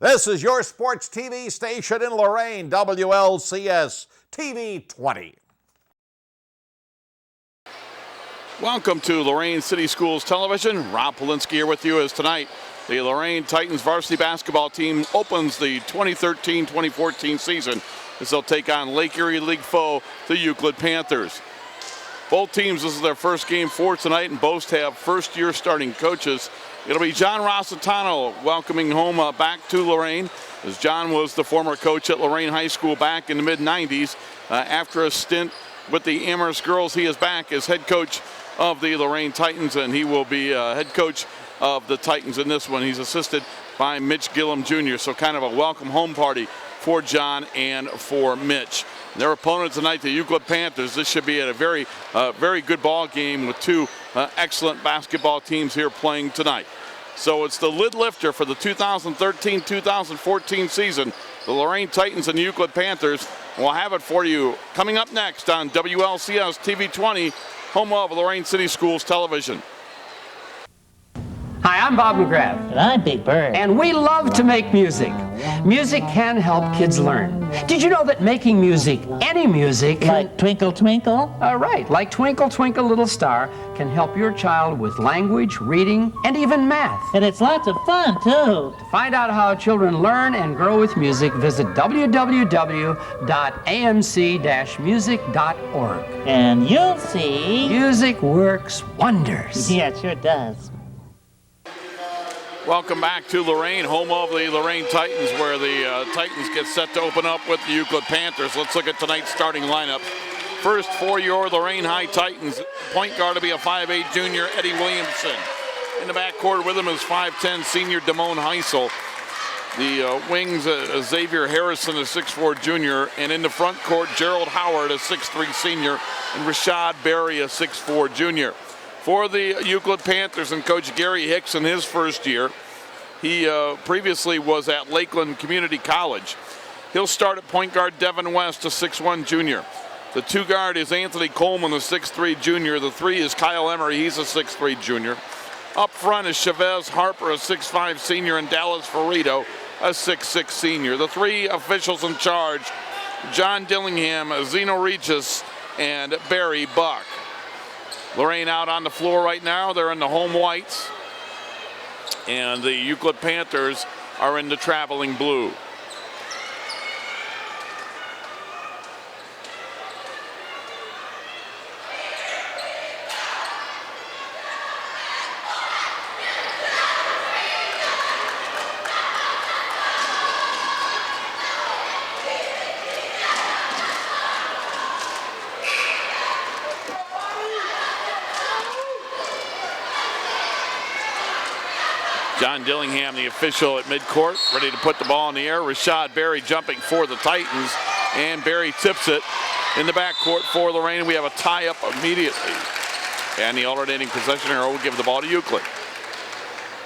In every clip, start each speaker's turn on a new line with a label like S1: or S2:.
S1: This is your sports TV station in Lorain, WLCS TV 20.
S2: Welcome to Lorain City Schools Television. Rob Polinsky here with you as tonight the Lorain Titans varsity basketball team opens the 2013-2014 season as they'll take on Lake Erie League foe, the Euclid Panthers. Both teams, this is their first game for tonight, and both have first-year starting coaches. It'll be John Rossitano welcoming home back to Lorain, as John was the former coach at Lorain High School back in the mid-90s. After a stint with the Amherst girls, he is back as head coach of the Lorain Titans, and he will be head coach of the Titans in this one. He's assisted by Mitch Gillum Jr., so kind of a welcome home party for John and for Mitch. Their opponent tonight, the Euclid Panthers. This should be a very good ball game with two excellent basketball teams here playing tonight. So it's the lid lifter for the 2013-2014 season, the Lorain Titans and the Euclid Panthers. We'll have it for you coming up next on WLCS TV 20, home of Lorain City Schools Television.
S3: Hi, I'm Bob McGrath.
S4: And I'm Big Bird.
S3: And we love to make music. Music can help kids learn. Did you know that making music, any music...
S4: Like Twinkle Twinkle?
S3: Right, like Twinkle Twinkle Little Star, can help your child with language, reading, and even math.
S4: And it's lots of fun, too.
S3: To find out how children learn and grow with music, visit www.amc-music.org.
S4: And you'll see...
S3: Music works wonders.
S4: Yeah, it sure does.
S2: Welcome back to Lorain, home of the Lorain Titans, where the Titans get set to open up with the Euclid Panthers. Let's look at tonight's starting lineup. First, for your Lorain High Titans, point guard will be a 5'8 junior, Eddie Williamson. In the backcourt with him is 5'10 senior Damone Heisel. The wings, Xavier Harrison, a 6'4 junior, and in the front court, Gerald Howard, a 6'3 senior, and Rashad Berry, a 6'4 junior. For the Euclid Panthers and Coach Gary Hicks in his first year, he previously was at Lakeland Community College. He'll start at point guard Devin West, a 6'1 junior. The two guard is Anthony Coleman, a 6'3 junior. The three is Kyle Emery, he's a 6'3 junior. Up front is Chavez Harper, a 6'5 senior, and Dallas Ferrito, a 6'6 senior. The three officials in charge, John Dillingham, Zeno Regis, and Barry Buck. Lorain out on the floor right now. They're in the home whites. And the Euclid Panthers are in the traveling blue. John Dillingham, the official at midcourt, ready to put the ball in the air. Rashad Berry jumping for the Titans, and Berry tips it in the backcourt for Lorain. We have a tie-up immediately. And the alternating possession arrow will give the ball to Euclid.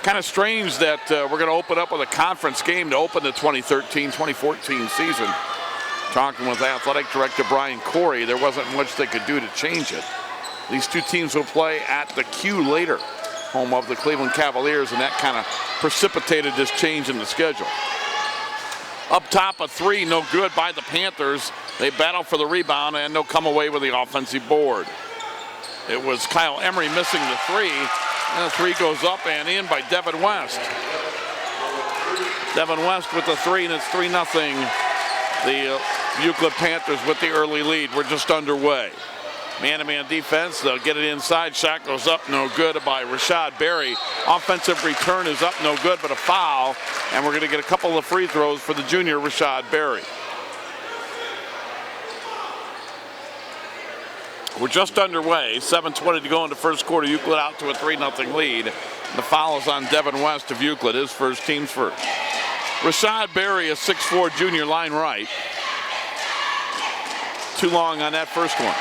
S2: Kind of strange that we're going to open up with a conference game to open the 2013-2014 season. Talking with athletic director Brian Corey, there wasn't much they could do to change it. These two teams will play at the Q later, home of the Cleveland Cavaliers, and that kind of precipitated this change in the schedule. Up top, a three, no good by the Panthers. They battle for the rebound, and they'll come away with the offensive board. It was Kyle Emery missing the three, and the three goes up and in by Devin West. Devin West with the three, and it's 3-0. The Euclid Panthers with the early lead. We're just underway. Man-to-man defense, they'll get it inside. Shot goes up, no good by Rashad Berry. Offensive return is up, no good, but a foul. And we're going to get a couple of free throws for the junior Rashad Berry. We're just underway. 7:20 to go in the first quarter. Euclid out to a 3-0 lead. The foul is on Devin West of Euclid, his first, team's first. Rashad Berry, a 6'4 junior, line right. Too long on that first one.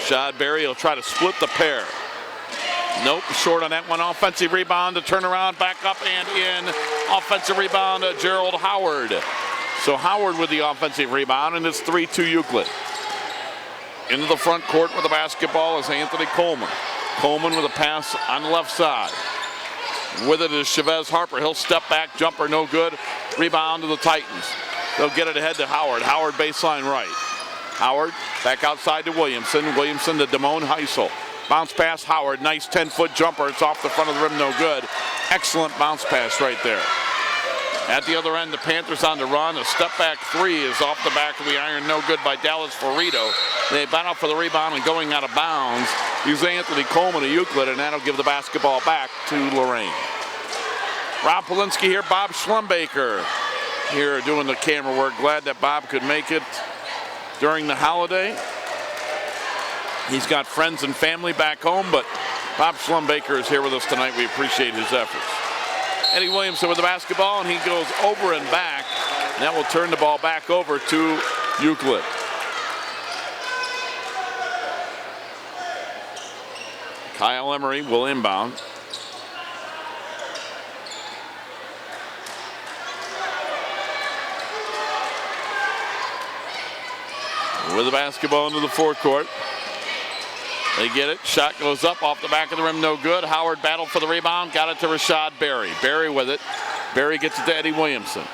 S2: Rashad Berry will try to split the pair. Nope, short on that one. Offensive rebound to turn around, back up and in. Offensive rebound, Gerald Howard. So Howard with the offensive rebound, and it's 3-2 Euclid. Into the front court with the basketball is Anthony Coleman. Coleman with a pass on the left side. With it is Chavez Harper. He'll step back, jumper no good. Rebound to the Titans. They'll get it ahead to Howard. Howard baseline right. Howard back outside to Williamson. Williamson to Damone Heisel. Bounce pass Howard. Nice 10-foot jumper. It's off the front of the rim, no good. Excellent bounce pass right there. At the other end, the Panthers on the run. A step back three is off the back of the iron, no good by Dallas Ferrito. They battle for the rebound and going out of bounds. Use Anthony Coleman of Euclid, and that'll give the basketball back to Lorain. Rob Polinsky here, Bob Schlumbaker here doing the camera work. Glad that Bob could make it during the holiday. He's got friends and family back home, but Bob Schlumbaker is here with us tonight. We appreciate his efforts. Eddie Williamson with the basketball, and he goes over and back. And that will turn the ball back over to Euclid. Kyle Emery will inbound. With the basketball into the forecourt. They get it. Shot goes up off the back of the rim, no good. Howard battled for the rebound, got it to Rashad Berry. Berry with it. Berry gets it to Eddie Williamson.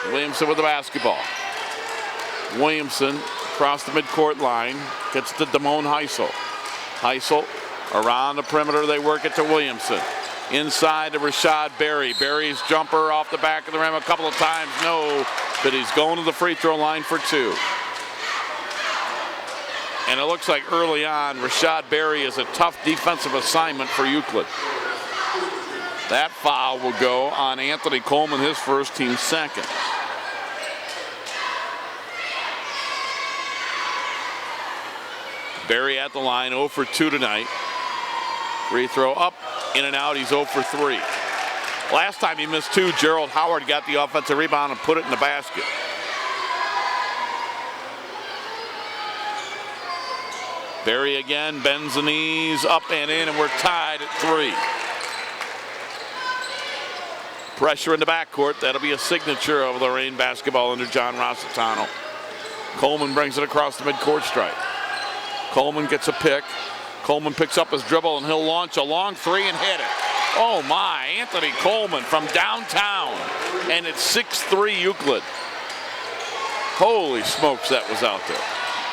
S2: Williamson with the basketball. Williamson across the midcourt line, gets it to Damone Heisel. Heisel around the perimeter, they work it to Williamson. Inside to Rashad Berry. Berry's jumper off the back of the rim a couple of times, no, but he's going to the free throw line for two. And it looks like early on, Rashad Berry is a tough defensive assignment for Euclid. That foul will go on Anthony Coleman, his first, team second. Berry at the line, 0 for 2 tonight. Free throw up, in and out, he's 0 for 3. Last time he missed 2, Gerald Howard got the offensive rebound and put it in the basket. Berry again, bends the knees, up and in, and we're tied at 3. Pressure in the backcourt. That'll be a signature of Lorain basketball under John Rossitano. Coleman brings it across the midcourt stripe. Coleman gets a pick. Coleman picks up his dribble, and he'll launch a long three and hit it. Oh my, Anthony Coleman from downtown, and it's 6'3" Euclid. Holy smokes, that was out there.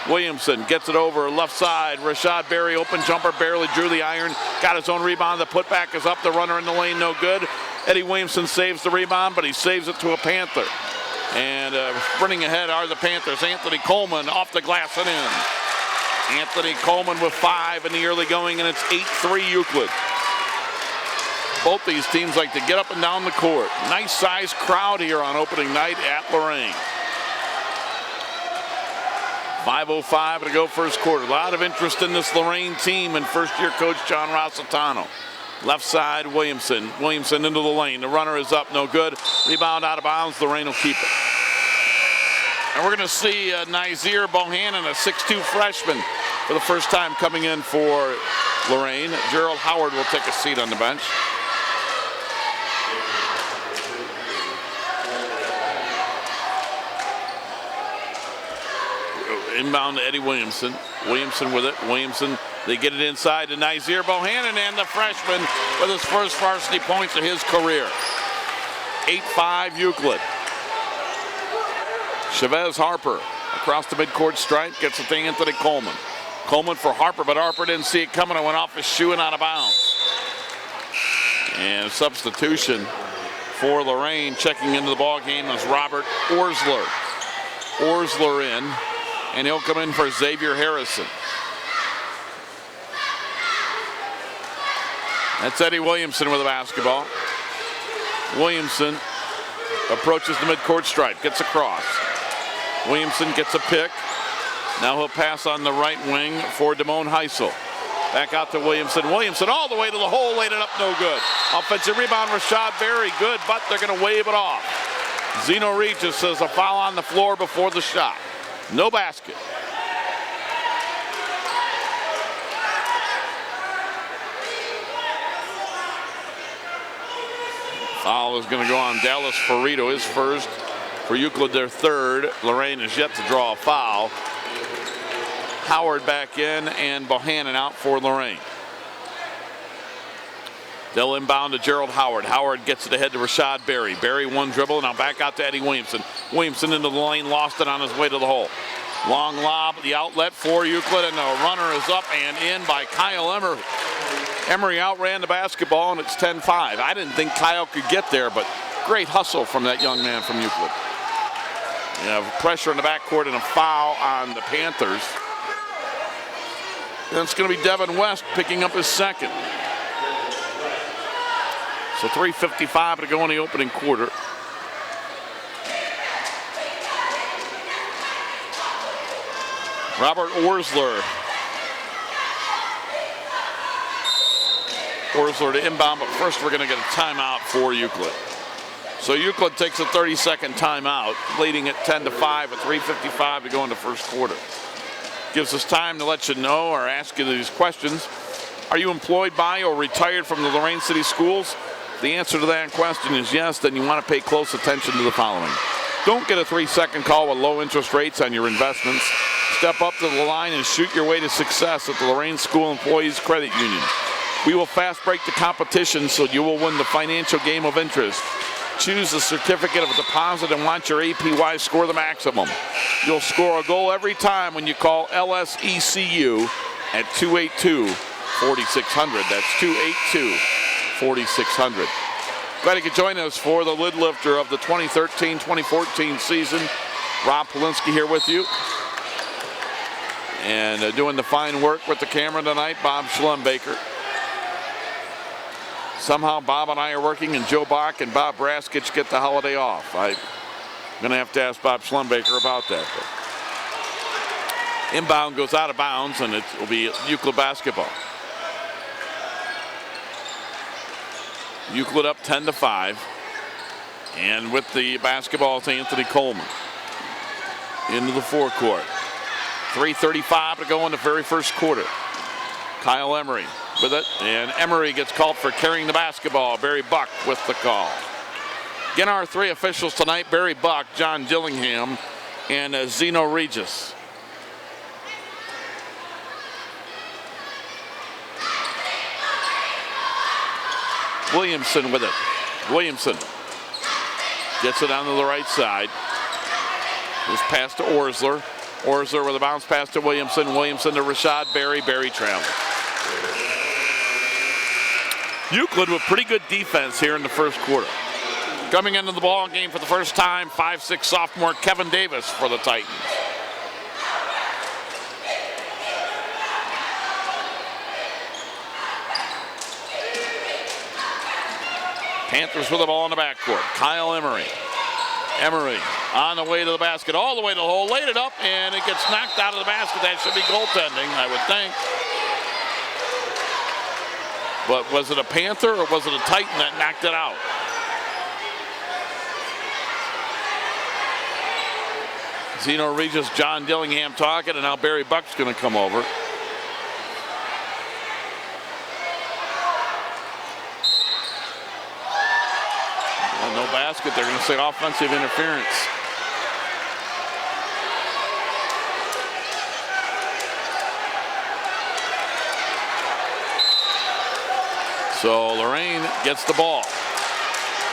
S2: Williamson gets it over left side. Rashad Berry, open jumper, barely drew the iron. Got his own rebound. The putback is up. The runner in the lane, no good. Eddie Williamson saves the rebound, but he saves it to a Panther. And sprinting ahead are the Panthers. Anthony Coleman off the glass and in. Anthony Coleman with 5 in the early going, and it's 8-3 Euclid. Both these teams like to get up and down the court. Nice sized crowd here on opening night at Lorain. 5:05 to go first quarter. A lot of interest in this Lorain team and first-year coach John Rossitano. Left side, Williamson. Williamson into the lane. The runner is up, no good. Rebound out of bounds. Lorain will keep it. And we're going to see Nazir Bohannon, a 6'2" freshman, for the first time coming in for Lorain. Gerald Howard will take a seat on the bench. Inbound to Eddie Williamson. Williamson with it. Williamson, they get it inside to Nazir Bohannon, and the freshman with his first varsity points of his career. 8-5 Euclid. Chavez Harper across the midcourt stripe, gets it to Anthony Coleman. Coleman for Harper, but Harper didn't see it coming and went off his shoe and out of bounds. And substitution for Lorain, checking into the ball game, was Robert Orsler. Orsler in, and he'll come in for Xavier Harrison. That's Eddie Williamson with the basketball. Williamson approaches the midcourt stripe, gets across. Williamson gets a pick. Now he'll pass on the right wing for Damone Heisel. Back out to Williamson. Williamson all the way to the hole, laid it up, no good. Offensive rebound, Rashad Berry, good, but they're going to wave it off. Zeno Regis says a foul on the floor before the shot. No basket. Foul is going to go on Dallas Ferrito, his first. For Euclid, their third. Lorain is yet to draw a foul. Howard back in, and Bohannon out for Lorain. They'll inbound to Gerald Howard. Howard gets it ahead to Rashad Berry. Berry one dribble, now back out to Eddie Williamson. Williamson into the lane, lost it on his way to the hole. Long lob, the outlet for Euclid, and the runner is up and in by Kyle Emery. Emery outran the basketball, and it's 10-5. I didn't think Kyle could get there, but great hustle from that young man from Euclid. You have pressure in the backcourt and a foul on the Panthers. And it's going to be Devin West picking up his second. So 3:55 to go in the opening quarter. Robert Orsler. Orsler to inbound, but first we're going to get a timeout for Euclid. So Euclid takes a 30-second timeout, leading at 10-5 with 3:55 to go in the first quarter. Gives us time to let you know or ask you these questions. Are you employed by or retired from the Lorain City Schools? If the answer to that question is yes, then you want to pay close attention to the following. Don't get a 3-second call with low interest rates on your investments. Step up to the line and shoot your way to success at the Lorain School Employees Credit Union. We will fast break the competition so you will win the financial game of interest. Choose the certificate of deposit and watch your APY score the maximum. You'll score a goal every time when you call LSECU at 282-4600. That's 282-4600. Glad you could join us for the lid lifter of the 2013-2014 season. Rob Polinsky here with you. And doing the fine work with the camera tonight, Bob Schlumbaker. Somehow Bob and I are working, and Joe Bach and Bob Braskich get the holiday off. I'm going to have to ask Bob Schlumbaker about that. But inbound goes out of bounds, and it will be Euclid basketball. Euclid up 10-5. And with the basketball, it's Anthony Coleman into the forecourt. 3:35 to go in the very first quarter. Kyle Emery with it, and Emery gets called for carrying the basketball. Barry Buck with the call. Again, our three officials tonight: Barry Buck, John Dillingham, and Zeno Regis. Williamson with it. Williamson gets it onto the right side. This pass to Orsler. Orsler with a bounce pass to Williamson. Williamson to Rashad Berry. Berry traveling. Euclid with pretty good defense here in the first quarter. Coming into the ball game for the first time, 5'6" sophomore Kevin Davis for the Titans. Panthers with the ball in the backcourt. Kyle Emery. Emery on the way to the basket, all the way to the hole, laid it up, and it gets knocked out of the basket. That should be goaltending, I would think. But was it a Panther or was it a Titan that knocked it out? Zeno Regis, John Dillingham talking, and now Barry Buck's going to come over. No basket, they're going to say offensive interference. So Lorain gets the ball.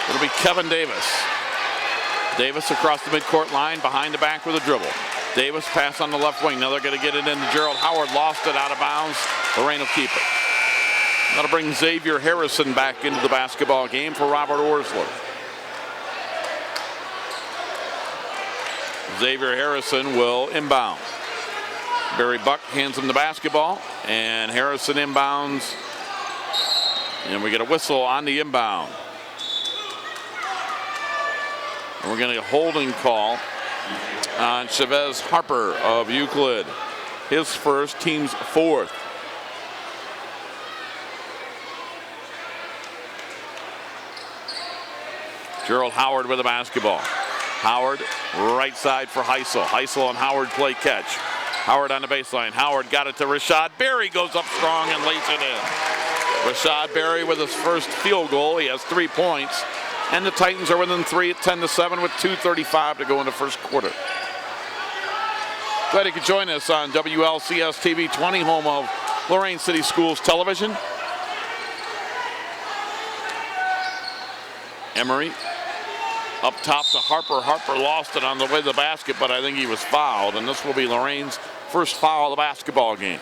S2: It'll be Kevin Davis. Davis across the midcourt line, behind the back with a dribble. Davis pass on the left wing. Now they're going to get it into Gerald Howard. Lost it out of bounds. Lorain will keep it. That'll bring Xavier Harrison back into the basketball game for Robert Orsler. Xavier Harrison will inbound. Barry Buck hands him the basketball, and Harrison inbounds. And we get a whistle on the inbound. And we're going to get a holding call on Chavez Harper of Euclid. His first, team's fourth. Gerald Howard with the basketball. Howard, right side for Heisel. Heisel and Howard play catch. Howard on the baseline. Howard got it to Rashad. Berry goes up strong and lays it in. Rashad Berry with his first field goal. He has 3 points. And the Titans are within 3 at 10-7 with 2:35 to go in the first quarter. Glad you could join us on WLCS TV 20, home of Lorain City Schools Television. Emery up top to Harper. Harper lost it on the way to the basket, but I think he was fouled, and this will be Lorain's first foul of the basketball game.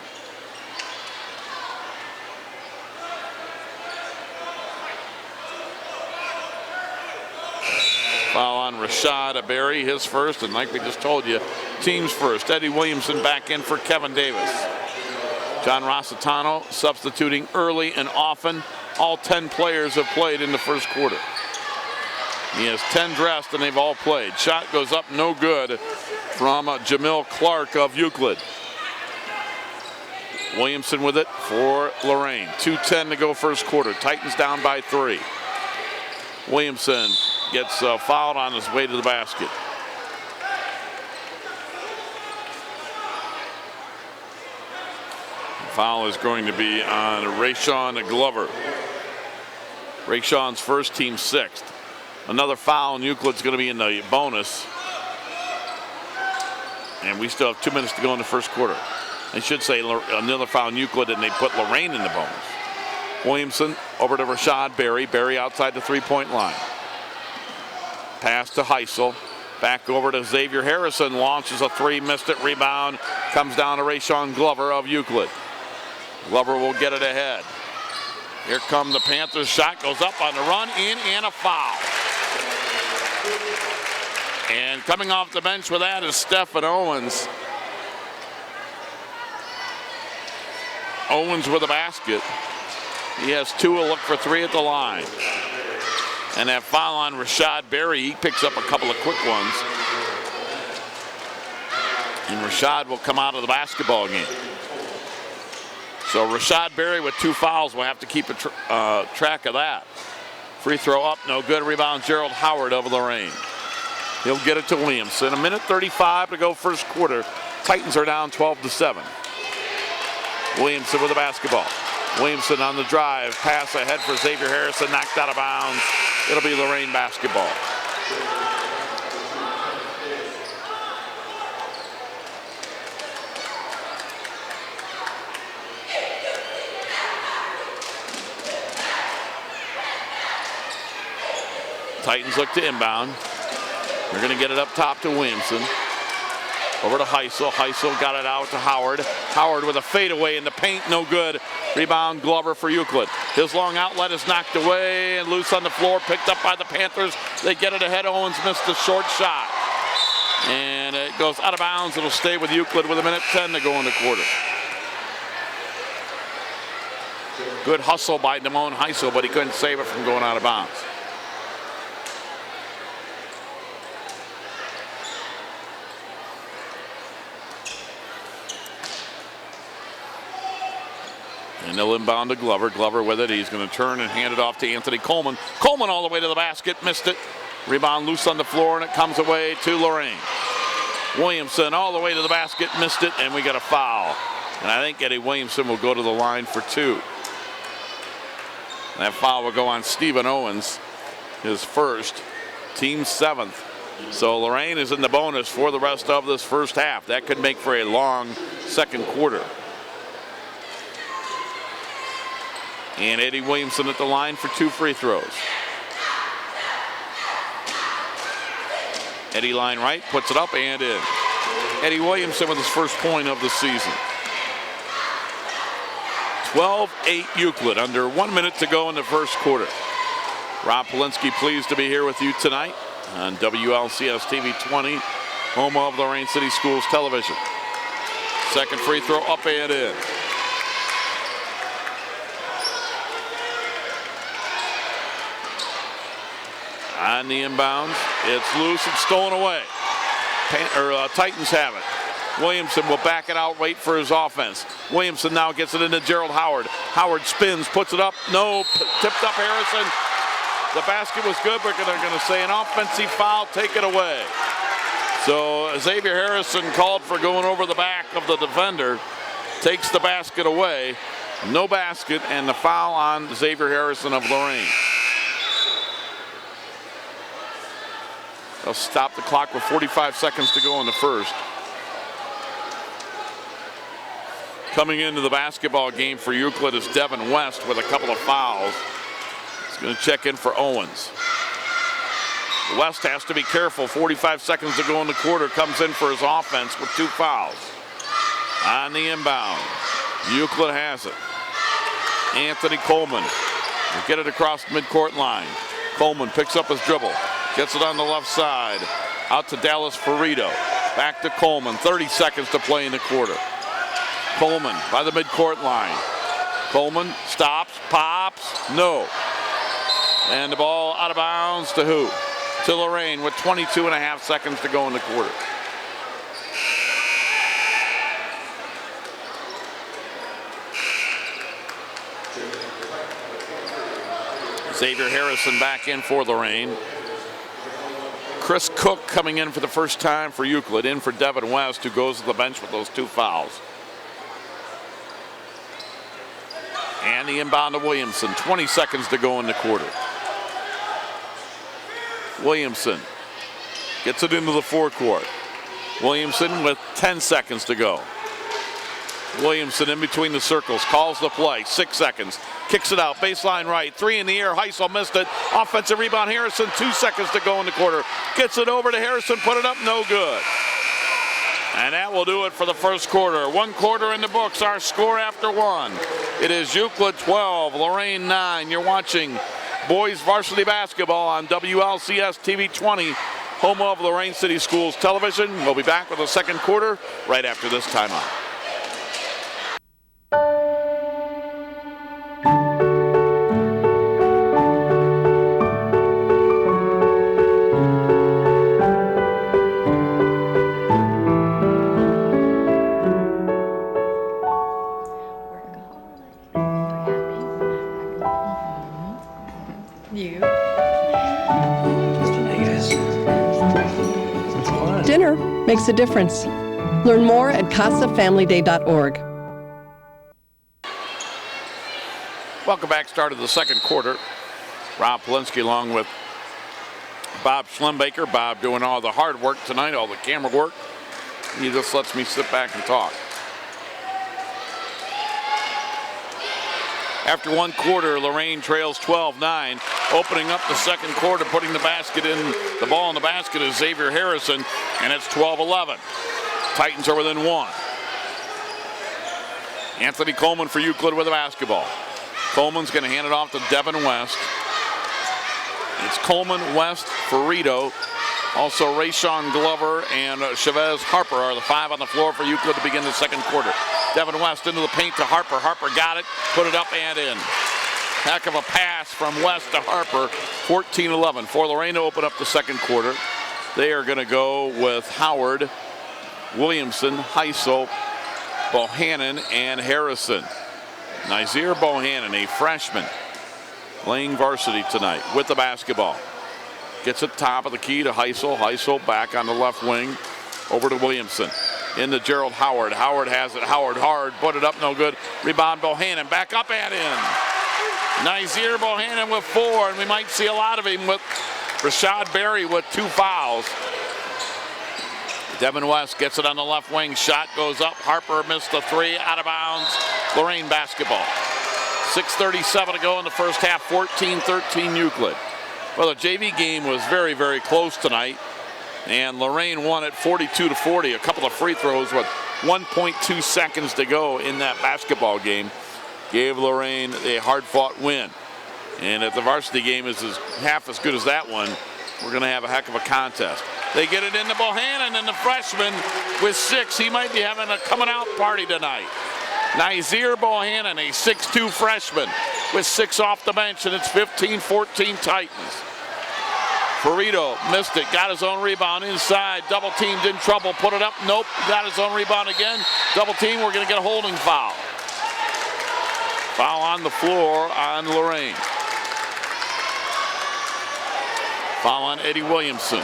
S2: Foul on Rashad Berry, his first, and like we just told you, team's first. Eddie Williamson back in for Kevin Davis. John Rossitano substituting early and often. All 10 players have played in the first quarter. He has 10 dressed and they've all played. Shot goes up, no good from Jamil Clark of Euclid. Williamson with it for Lorain. 2:10 to go first quarter. Titans down by 3. Williamson gets fouled on his way to the basket. Foul is going to be on Rayshawn Glover. Rayshawn's first, team sixth. Another foul, and Euclid's going to be in the bonus. And we still have 2 minutes to go in the first quarter. I should say another foul in Euclid, and they put Lorain in the bonus. Williamson over to Rashad Berry. Berry outside the three-point line. Pass to Heisel. Back over to Xavier Harrison. Launches a three, missed it. Rebound comes down to Rayshawn Glover of Euclid. Glover will get it ahead. Here come the Panthers. Shot goes up on the run, in, and a foul. And coming off the bench with that is Stephen Owens. Owens with a basket. He has 2. He'll look for 3 at the line. And that foul on Rashad Berry, he picks up a couple of quick ones. And Rashad will come out of the basketball game. So Rashad Berry with 2 fouls. We'll have to keep a track of that. Free throw up, no good. Rebound, Gerald Howard of Lorain. He'll get it to Williamson. 1:35 to go first quarter. Titans are down 12-7. Williamson with the basketball. Williamson on the drive. Pass ahead for Xavier Harrison. Knocked out of bounds. It'll be Lorain basketball. Titans look to inbound. They're going to get it up top to Williamson. Over to Heisel. Heisel got it out to Howard. Howard with a fadeaway in the paint, no good. Rebound, Glover for Euclid. His long outlet is knocked away and loose on the floor, picked up by the Panthers. They get it ahead. Owens missed a short shot. And it goes out of bounds. It'll stay with Euclid with 1:10 to go in the quarter. Good hustle by Damone Heisel, but he couldn't save it from going out of bounds. And they'll inbound to Glover. Glover with it. He's going to turn and hand it off to Anthony Coleman. Coleman all the way to the basket. Missed it. Rebound loose on the floor, and it comes away to Lorain. Williamson all the way to the basket. Missed it, and we got a foul. And I think Eddie Williamson will go to the line for 2. That foul will go on Stephen Owens, his first, team 7th. So Lorain is in the bonus for the rest of this first half. That could make for a long second quarter. And Eddie Williamson at the line for 2 free throws. Eddie line right, puts it up and in. Eddie Williamson with his first point of the season. 12-8 Euclid, under 1 minute to go in the first quarter. Rob Polinsky pleased to be here with you tonight on WLCS TV 20, home of Lorain City Schools Television. Second free throw up and in. On the inbounds, it's loose and stolen away. Titans have it. Williamson will back it out, wait for his offense. Williamson now gets it into Gerald Howard. Howard spins, puts it up, no, tipped up Harrison. The basket was good, but they're going to say an offensive foul, take it away. So Xavier Harrison called for going over the back of the defender, takes the basket away. No basket, and the foul on Xavier Harrison of Lorain. They'll stop the clock with 45 seconds to go in the first. Coming into the basketball game for Euclid is Devin West with a couple of fouls. He's going to check in for Owens. West has to be careful. 45 seconds to go in the quarter. Comes in for his offense with 2 fouls. On the inbound, Euclid has it. Anthony Coleman will get it across the midcourt line. Coleman picks up his dribble. Gets it on the left side. Out to Dallas Ferrito. Back to Coleman. 30 seconds to play in the quarter. Coleman by the midcourt line. Coleman stops, pops, no. And the ball out of bounds to who? To Lorain with 22.5 seconds to go in the quarter. Xavier Harrison back in for Lorain. Chris Cook coming in for the first time for Euclid, in for Devin West, who goes to the bench with those 2 fouls. And the inbound to Williamson. 20 seconds to go in the quarter. Williamson gets it into the forecourt. Williamson with 10 seconds to go. Williamson in between the circles, calls the play. 6 seconds. Kicks it out, baseline right. 3 in the air, Heisel missed it. Offensive rebound, Harrison, 2 seconds to go in the quarter. Gets it over to Harrison, put it up, no good. And that will do it for the first quarter. 1 quarter in the books, our score after 1. It is Euclid 12, Lorain 9. You're watching boys varsity basketball on WLCS TV 20, home of Lorain City Schools Television. We'll be back with the second quarter right after this timeout.
S5: Dinner makes a difference. Learn more at CasaFamilyDay.org.
S2: Welcome back. Start of the second quarter. Rob Polinsky along with Bob Schlembaker. Bob doing all the hard work tonight, all the camera work. He just lets me sit back and talk. After 1 quarter, Lorain trails 12-9. Opening up the second quarter, putting the ball in the basket is Xavier Harrison, and it's 12-11. Titans are within 1. Anthony Coleman for Euclid with the basketball. Coleman's going to hand it off to Devin West. It's Coleman, West, Ferrito. Also, Rayshawn Glover and Chavez Harper are the 5 on the floor for Euclid to begin the second quarter. Devin West into the paint to Harper. Harper got it, put it up and in. Heck of a pass from West to Harper. 14-11 for Lorain to open up the second quarter. They are going to go with Howard, Williamson, Heisel, Bohannon, and Harrison. Nazir Bohannon, a freshman, playing varsity tonight with the basketball. Gets it top of the key to Heisel. Heisel back on the left wing. Over to Williamson. Into Gerald Howard. Howard has it. Howard hard. Put it up. No good. Rebound Bohannon. Back up and in. Nazir Bohannon with 4. And we might see a lot of him with Rashad Berry with 2 fouls. Devin West gets it on the left wing. Shot goes up. Harper missed the 3. Out of bounds. Lorain basketball. 6:37 to go in the first half. 14-13 Euclid. Well, the JV game was very, very close tonight, and Lorain won it 42-40. A couple of free throws with 1.2 seconds to go in that basketball game gave Lorain a hard-fought win. And if the varsity game is half as good as that one, we're going to have a heck of a contest. They get it into Bohannon, and the freshman with 6. He might be having a coming-out party tonight. Nazir Bohannon, a 6'2 freshman with 6 off the bench, and it's 15-14 Titans. Ferrito missed it, got his own rebound inside, double teamed, in trouble, put it up, nope, got his own rebound again, double team, we're gonna get a holding foul. Foul on the floor on Lorain. Foul on Eddie Williamson.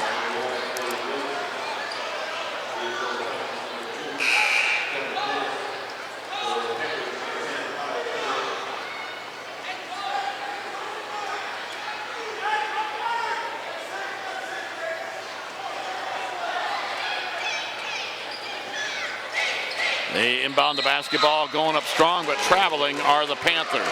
S2: They inbound the basketball, going up strong, but traveling are the Panthers.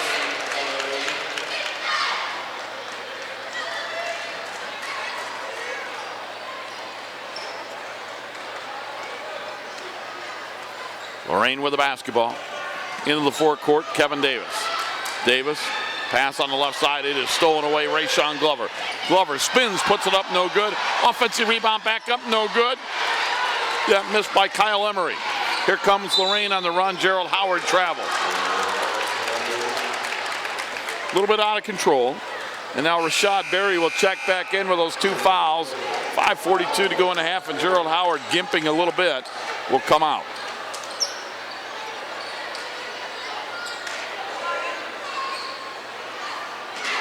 S2: Lorain with the basketball. Into the forecourt, Kevin Davis. Davis, pass on the left side. It is stolen away, Rayshawn Glover. Glover spins, puts it up, no good. Offensive rebound back up, no good. Yeah, missed by Kyle Emery. Here comes Lorain on the run. Gerald Howard travels. A little bit out of control. And now Rashad Berry will check back in with those 2 fouls. 5:42 to go in the half, and Gerald Howard, gimping a little bit, will come out.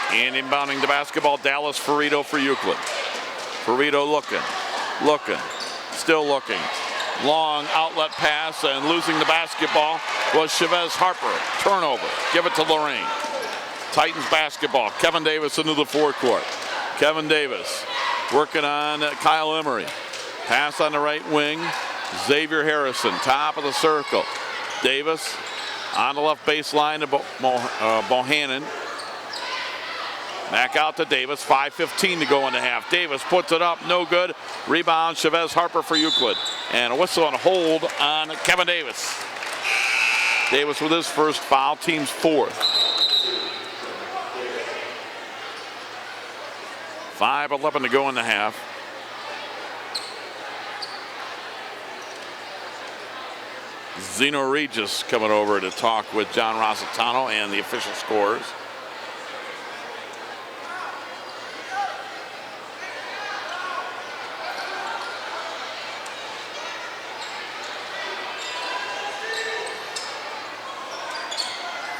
S2: And inbounding the basketball, Dallas Ferrito for Euclid. Ferrito looking, still looking. Long outlet pass, and losing the basketball was Chavez Harper. Turnover. Give it to Lorain. Titans basketball. Kevin Davis into the forecourt. Kevin Davis working on Kyle Emery. Pass on the right wing. Xavier Harrison, top of the circle. Davis on the left baseline to Bohannon. Back out to Davis. 5:15 to go in the half. Davis puts it up, no good. Rebound, Chavez Harper for Euclid. And a whistle and a hold on Kevin Davis. Davis with his first foul, team's 4th. 5:11 to go in the half. Zeno Regis coming over to talk with John Rossitano and the official scorers.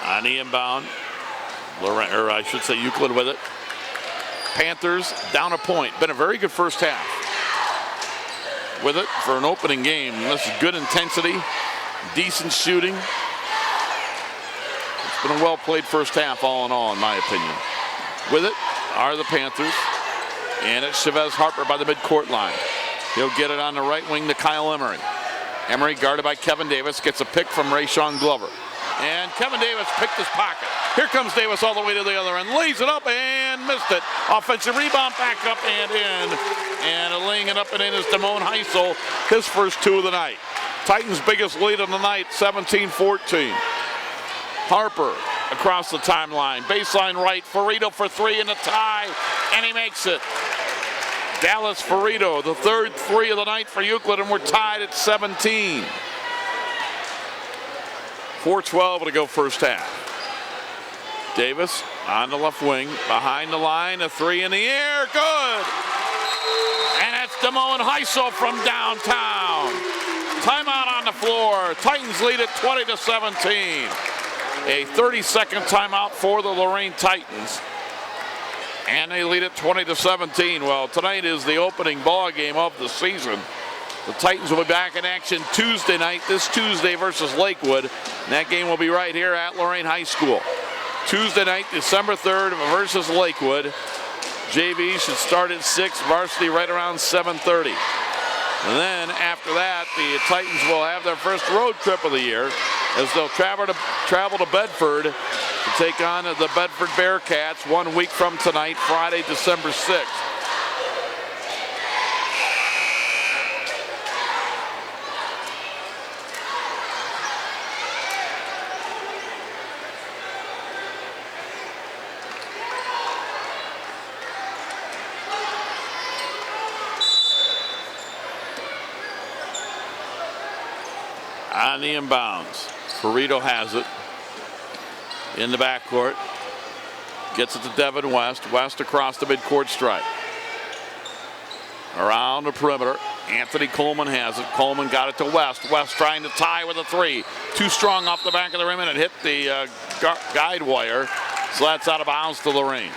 S2: On the inbound, Lorain, or I should say Euclid with it. Panthers down a point. Been a very good first half. With it for an opening game. This is good intensity, decent shooting. It's been a well-played first half all in all, in my opinion. With it are the Panthers. And it's Chavez Harper by the midcourt line. He'll get it on the right wing to Kyle Emery. Emery guarded by Kevin Davis, gets a pick from Rayshawn Glover. And Kevin Davis picked his pocket. Here comes Davis all the way to the other end. Lays it up and missed it. Offensive rebound back up and in. And laying it up and in is Damone Heisel, his first 2 of the night. Titans' biggest lead of the night, 17-14. Harper across the timeline. Baseline right. Ferrito for 3 in the tie. And he makes it. Dallas Ferrito, the 3rd 3 of the night for Euclid, and we're tied at 17. 4:12 to go first half. Davis on the left wing, behind the line, a 3 in the air, good! And that's Damone Heisel from downtown. Timeout on the floor. Titans lead at 20-17. A 30-second timeout for the Lorain Titans. And they lead at 20-17. Well, tonight is the opening ball game of the season. The Titans will be back in action Tuesday night, this Tuesday versus Lakewood. And that game will be right here at Lorain High School. Tuesday night, December 3rd versus Lakewood. JV should start at 6, varsity right around 7:30. And then after that, the Titans will have their first road trip of the year as they'll travel to Bedford to take on the Bedford Bearcats 1 week from tonight, Friday, December 6th. On the inbounds, Ferrito has it in the backcourt. Gets it to Devin West. West across the midcourt stripe. Around the perimeter, Anthony Coleman has it. Coleman got it to West. West trying to tie with a 3. Too strong off the back of the rim, and it hit the guide wire. So that's out of bounds to Lorain.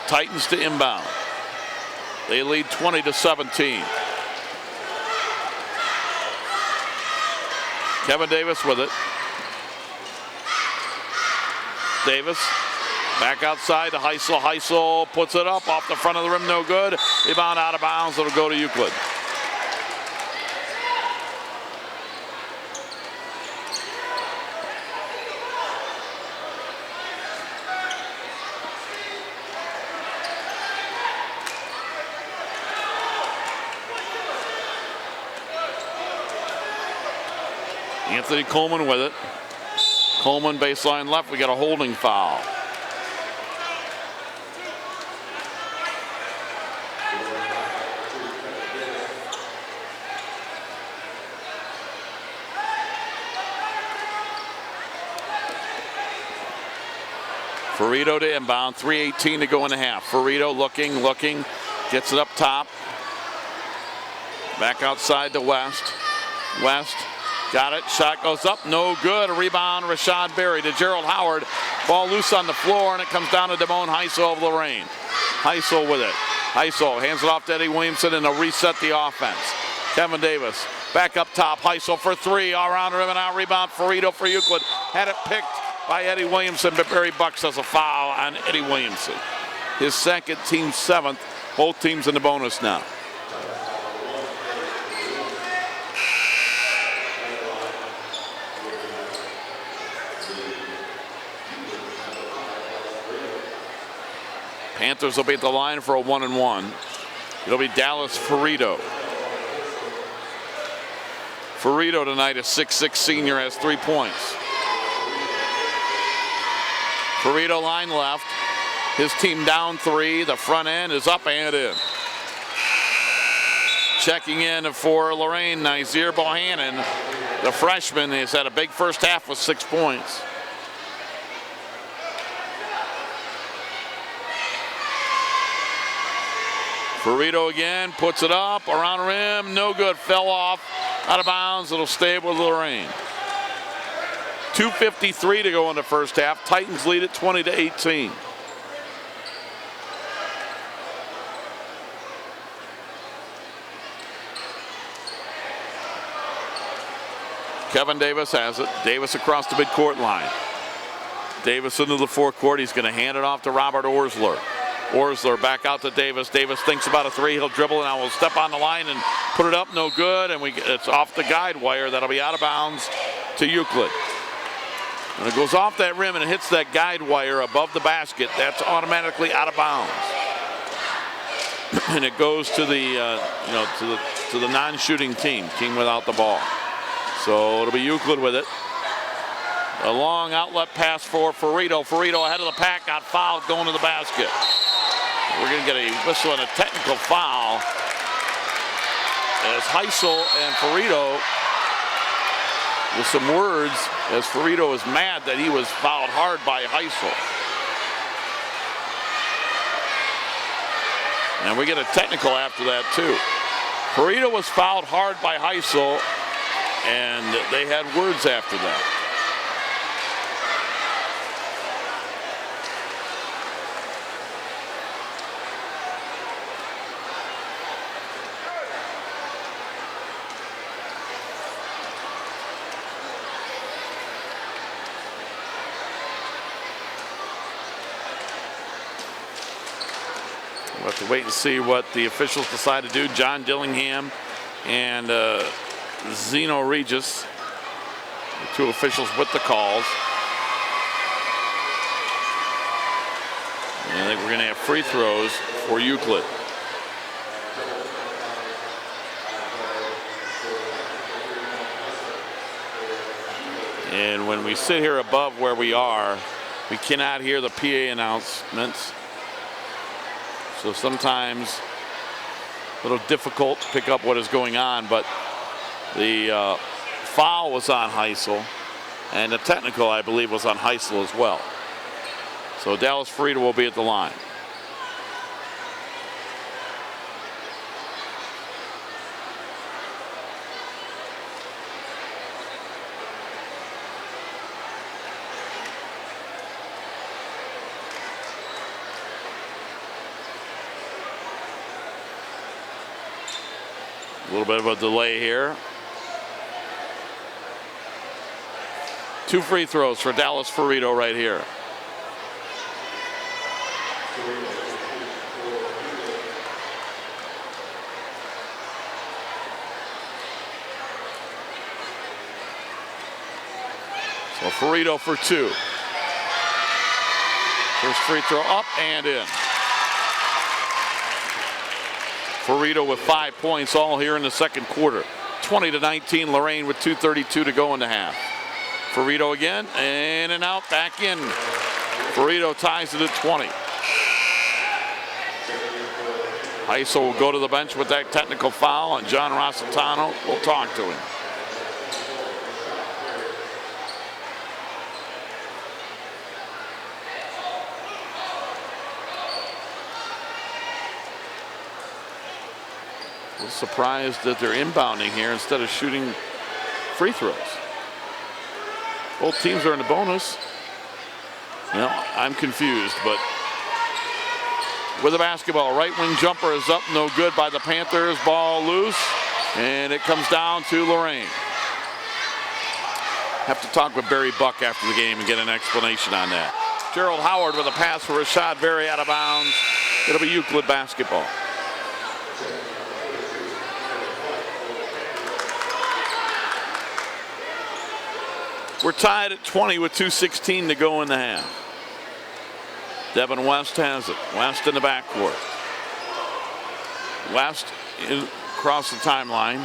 S2: Titans to inbound. They lead 20-17. Kevin Davis with it. Davis Back outside to Heisel. Heisel puts it up off the front of the rim, no good. Rebound out of bounds, it'll go to Euclid. Anthony Coleman with it. Coleman baseline left, we got a holding foul. Ferrito to inbound, 3:18 to go in the half. Ferrito looking, gets it up top. Back outside to West. West. Got it, shot goes up, no good. A rebound, Rashad Berry to Gerald Howard. Ball loose on the floor, and it comes down to Damone Heisel of Lorain. Heisel with it. Heisel hands it off to Eddie Williamson, and they'll reset the offense. Kevin Davis back up top. Heisel for three, all around rim and out. Rebound, Ferrito for Euclid. Had it picked by Eddie Williamson, but Barry Bucks has a foul on Eddie Williamson. His second, team seventh. Both teams in the bonus now. Panthers will be at the line for a 1-and-1. It'll be Dallas Ferrito. Ferrito tonight, a 6'6" senior, has 3 points. Ferrito line left. His team down 3. The front end is up and in. Checking in for Lorain, Nazir Bohannon. The freshman has had a big first half with 6 points. Ferrito again, puts it up, around the rim, no good, fell off, out of bounds, it'll stay with Lorain. 2:53 to go in the first half. Titans lead it 20-18. Kevin Davis has it. Davis across the midcourt line. Davis into the forecourt. He's going to hand it off to Robert Orsler. Orsler back out to Davis. Davis thinks about a three. He'll dribble and I will step on the line and put it up. No good. And it's off the guide wire. That'll be out of bounds to Euclid. When it goes off that rim and it hits that guide wire above the basket, that's automatically out of bounds. And it goes to the to the non-shooting team without the ball. So it'll be Euclid with it. A long outlet pass for Ferrito. Ferrito ahead of the pack, got fouled going to the basket. We're going to get a whistle and a technical foul as Heisel and Ferrito with some words as Ferrito is mad that he was fouled hard by Heisel. And we get a technical after that too. Ferrito was fouled hard by Heisel and they had words after that. We'll have to wait and see what the officials decide to do. John Dillingham and Zeno Regis, the two officials with the calls. And I think we're going to have free throws for Euclid. And when we sit here above where we are, we cannot hear the PA announcements. So sometimes a little difficult to pick up what is going on, but the foul was on Heisel, and the technical, I believe, was on Heisel as well. So Dallas Ferrito will be at the line. A little bit of a delay here. 2 free throws for Dallas Ferrito right here. So Ferrito for 2. First free throw up and in. Ferrito with 5 points all here in the second quarter. 20-19, Lorain with 2:32 to go in the half. Ferrito again, in and out, back in. Ferrito ties it at 20. Heisel will go to the bench with that technical foul, and John Rossitano will talk to him. I was surprised that they're inbounding here instead of shooting free throws. Both teams are in the bonus. Well, I'm confused, but with the basketball, right wing jumper is up, no good by the Panthers. Ball loose, and it comes down to Lorain. Have to talk with Barry Buck after the game and get an explanation on that. Gerald Howard with a pass for Rashad Berry out of bounds. It'll be Euclid basketball. We're tied at 20 with 2:16 to go in the half. Devin West has it. West in the backcourt. West across the timeline.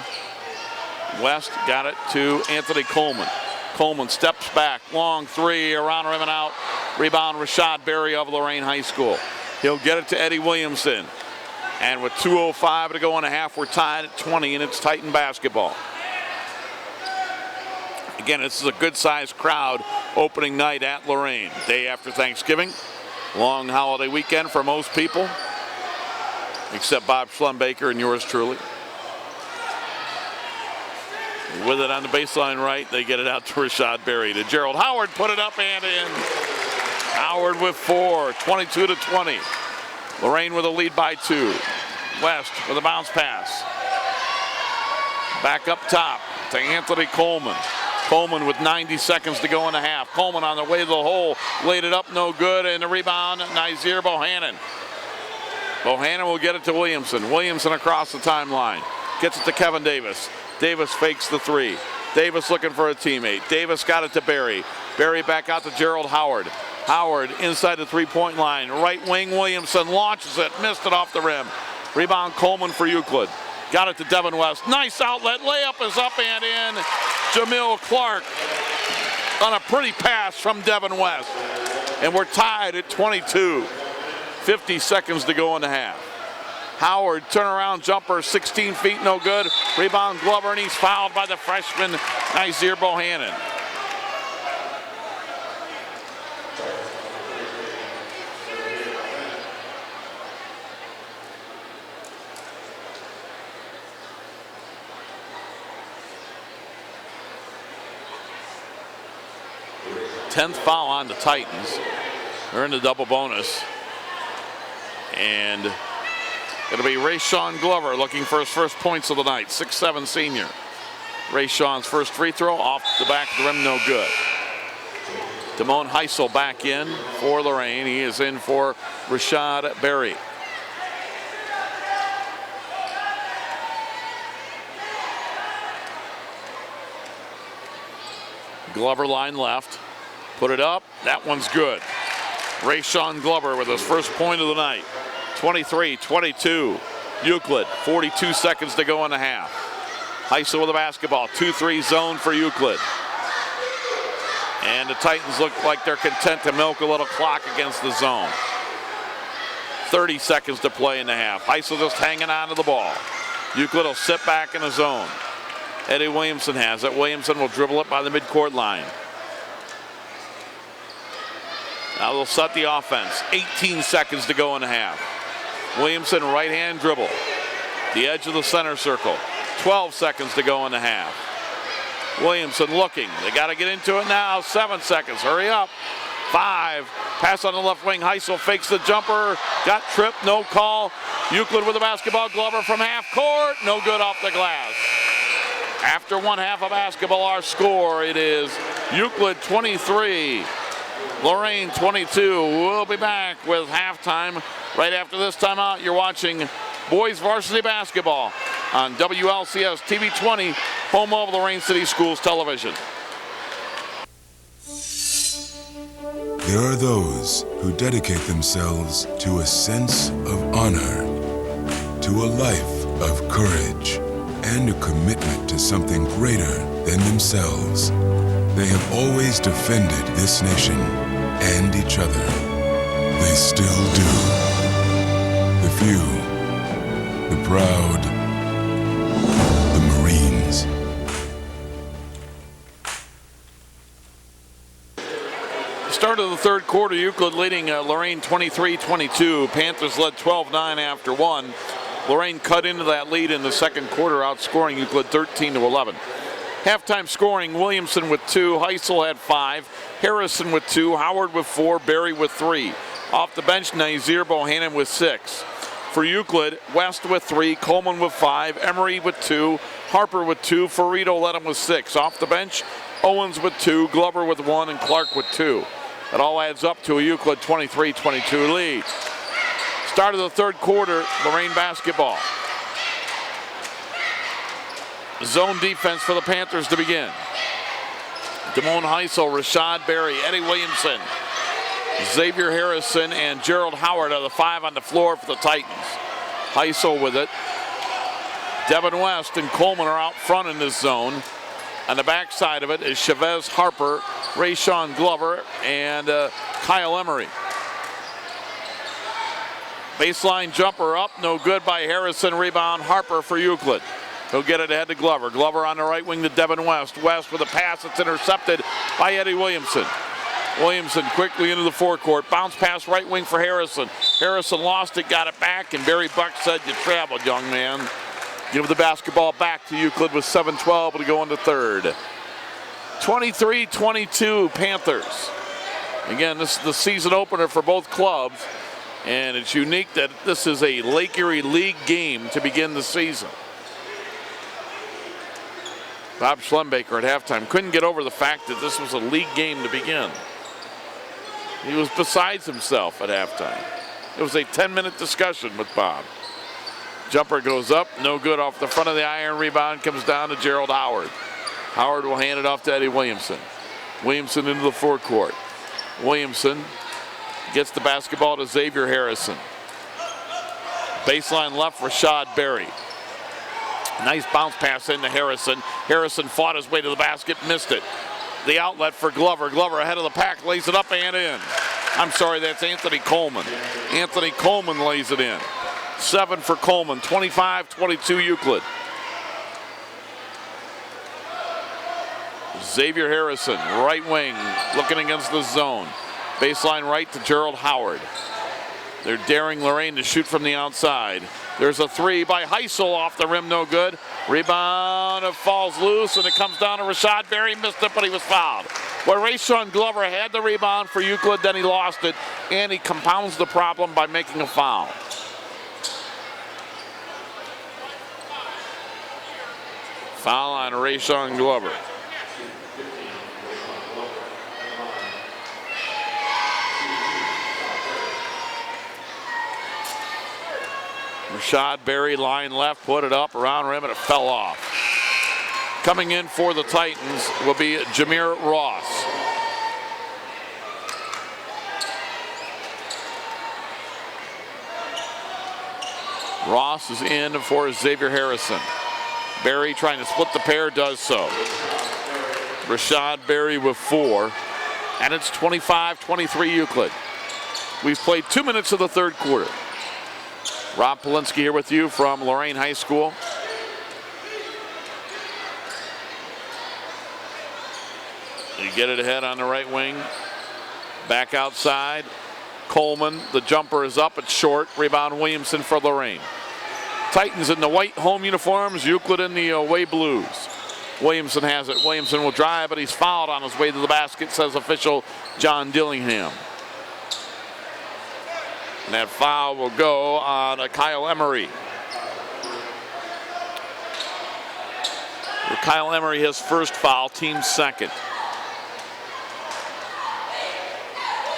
S2: West got it to Anthony Coleman. Coleman steps back. Long three around rim and out. Rebound Rashad Berry of Lorain High School. He'll get it to Eddie Williamson. And with 2:05 to go in the half, we're tied at 20, and it's Titan basketball. Again, this is a good-sized crowd opening night at Lorain. Day after Thanksgiving. Long holiday weekend for most people, except Bob Schlumbaker and yours truly. With it on the baseline right, they get it out to Rashad Berry. To Gerald Howard, put it up and in. Howard with 4, 22-20. Lorain with a lead by 2. West with a bounce pass. Back up top to Anthony Coleman. Coleman with 90 seconds to go in the half. Coleman on the way to the hole, laid it up, no good, and the rebound, Nazir Bohannon. Bohannon will get it to Williamson. Williamson across the timeline. Gets it to Kevin Davis. Davis fakes the 3. Davis looking for a teammate. Davis got it to Berry. Berry back out to Gerald Howard. Howard inside the three-point line. Right wing Williamson launches it, missed it off the rim. Rebound Coleman for Euclid. Got it to Devin West. Nice outlet. Layup is up and in. Jamil Clark on a pretty pass from Devin West. And we're tied at 22. 50 seconds to go in the half. Howard, turnaround jumper, 16 feet, no good. Rebound Glover, and he's fouled by the freshman, Nazir Bohannon. Tenth foul on the Titans. They're in the double bonus. And it'll be Rayshawn Glover looking for his first points of the night. 6'7" senior. Rayshawn's first free throw off the back of the rim, no good. Damone Heisel back in for Lorain. He is in for Rashad Berry. Glover line left. Put it up. That one's good. Rayshawn Glover with his first point of the night. 23-22. Euclid, 42 seconds to go in the half. Heisel with the basketball. 2-3 zone for Euclid. And the Titans look like they're content to milk a little clock against the zone. 30 seconds to play in the half. Heisel just hanging on to the ball. Euclid will sit back in the zone. Eddie Williamson has it. Williamson will dribble it by the midcourt line. Now they'll set the offense. 18 seconds to go in the half. Williamson right-hand dribble. The edge of the center circle. 12 seconds to go in the half. Williamson looking. They got to get into it now. 7 seconds. Hurry up. 5. Pass on the left wing. Heisel fakes the jumper. Got tripped. No call. Euclid with the basketball. Glover from half court. No good off the glass. After one half of basketball, our score, it is Euclid 23, Lorain 22. We'll be back with halftime. Right after this timeout, you're watching boys varsity basketball on WLCS TV 20, home of Lorain City Schools Television.
S6: There are those who dedicate themselves to a sense of honor, to a life of courage, and a commitment to something greater than themselves. They have always defended this nation and each other. They still do. The few, the proud, the Marines.
S2: Start of the third quarter, Euclid leading Lorain 23-22. Panthers led 12-9 after one. Lorain cut into that lead in the second quarter, outscoring Euclid 13-11. Halftime scoring, Williamson with 2, Heisel had 5, Harrison with 2, Howard with 4, Berry with 3. Off the bench, Nazir Bohannon with 6. For Euclid, West with 3, Coleman with 5, Emery with 2, Harper with 2, Ferrito led him with 6. Off the bench, Owens with 2, Glover with 1, and Clark with 2. That all adds up to a Euclid 23-22 lead. Start of the third quarter, Lorain basketball. Zone defense for the Panthers to begin. Damone Heisel, Rashad Berry, Eddie Williamson, Xavier Harrison, and Gerald Howard are the 5 on the floor for the Titans. Heisel with it. Devin West and Coleman are out front in this zone. On the backside of it is Chavez Harper, Rayshawn Glover, and Kyle Emery. Baseline jumper up, no good by Harrison. Rebound Harper for Euclid. He'll get it ahead to Glover. Glover on the right wing to Devin West. West with a pass that's intercepted by Eddie Williamson. Williamson quickly into the forecourt. Bounce pass right wing for Harrison. Harrison lost it, got it back, and Barry Buck said, "You traveled, young man." Give the basketball back to Euclid with 7:12 to go into third. 23-22 Panthers. Again, this is the season opener for both clubs, and it's unique that this is a Lake Erie League game to begin the season. Bob Schlembaker at halftime couldn't get over the fact that this was a league game to begin. He was besides himself at halftime. It was a 10-minute discussion with Bob. Jumper goes up, no good off the front of the iron. Rebound comes down to Gerald Howard. Howard will hand it off to Eddie Williamson. Williamson into the forecourt. Williamson gets the basketball to Xavier Harrison. Baseline left for Rashad Berry. Nice bounce pass into Harrison. Harrison fought his way to the basket, missed it. The outlet for Glover. Glover ahead of the pack, lays it up and in. I'm sorry, that's Anthony Coleman. Anthony Coleman lays it in. 7 for Coleman, 25-22 Euclid. Xavier Harrison, right wing, looking against the zone. Baseline right to Gerald Howard. They're daring Lorain to shoot from the outside. There's a 3 by Heisel off the rim, no good. Rebound, it falls loose, and it comes down to Rashad Berry. Missed it, but he was fouled. Well, Rayshawn Glover had the rebound for Euclid, then he lost it, and he compounds the problem by making a foul. Foul on Rayshawn Glover. Rashad Berry, line left, put it up around rim, and it fell off. Coming in for the Titans will be Jameer Ross. Ross is in for Xavier Harrison. Berry trying to split the pair, does so. Rashad Berry with 4, and it's 25-23 Euclid. We've played 2 minutes of the third quarter. Rob Polinsky here with you from Lorain High School. You get it ahead on the right wing. Back outside. Coleman, the jumper is up, it's short. Rebound Williamson for Lorain. Titans in the white home uniforms, Euclid in the away blues. Williamson has it. Williamson will drive, but he's fouled on his way to the basket, says official John Dillingham. And that foul will go on Kyle Emery. Kyle Emery, his first foul, team second.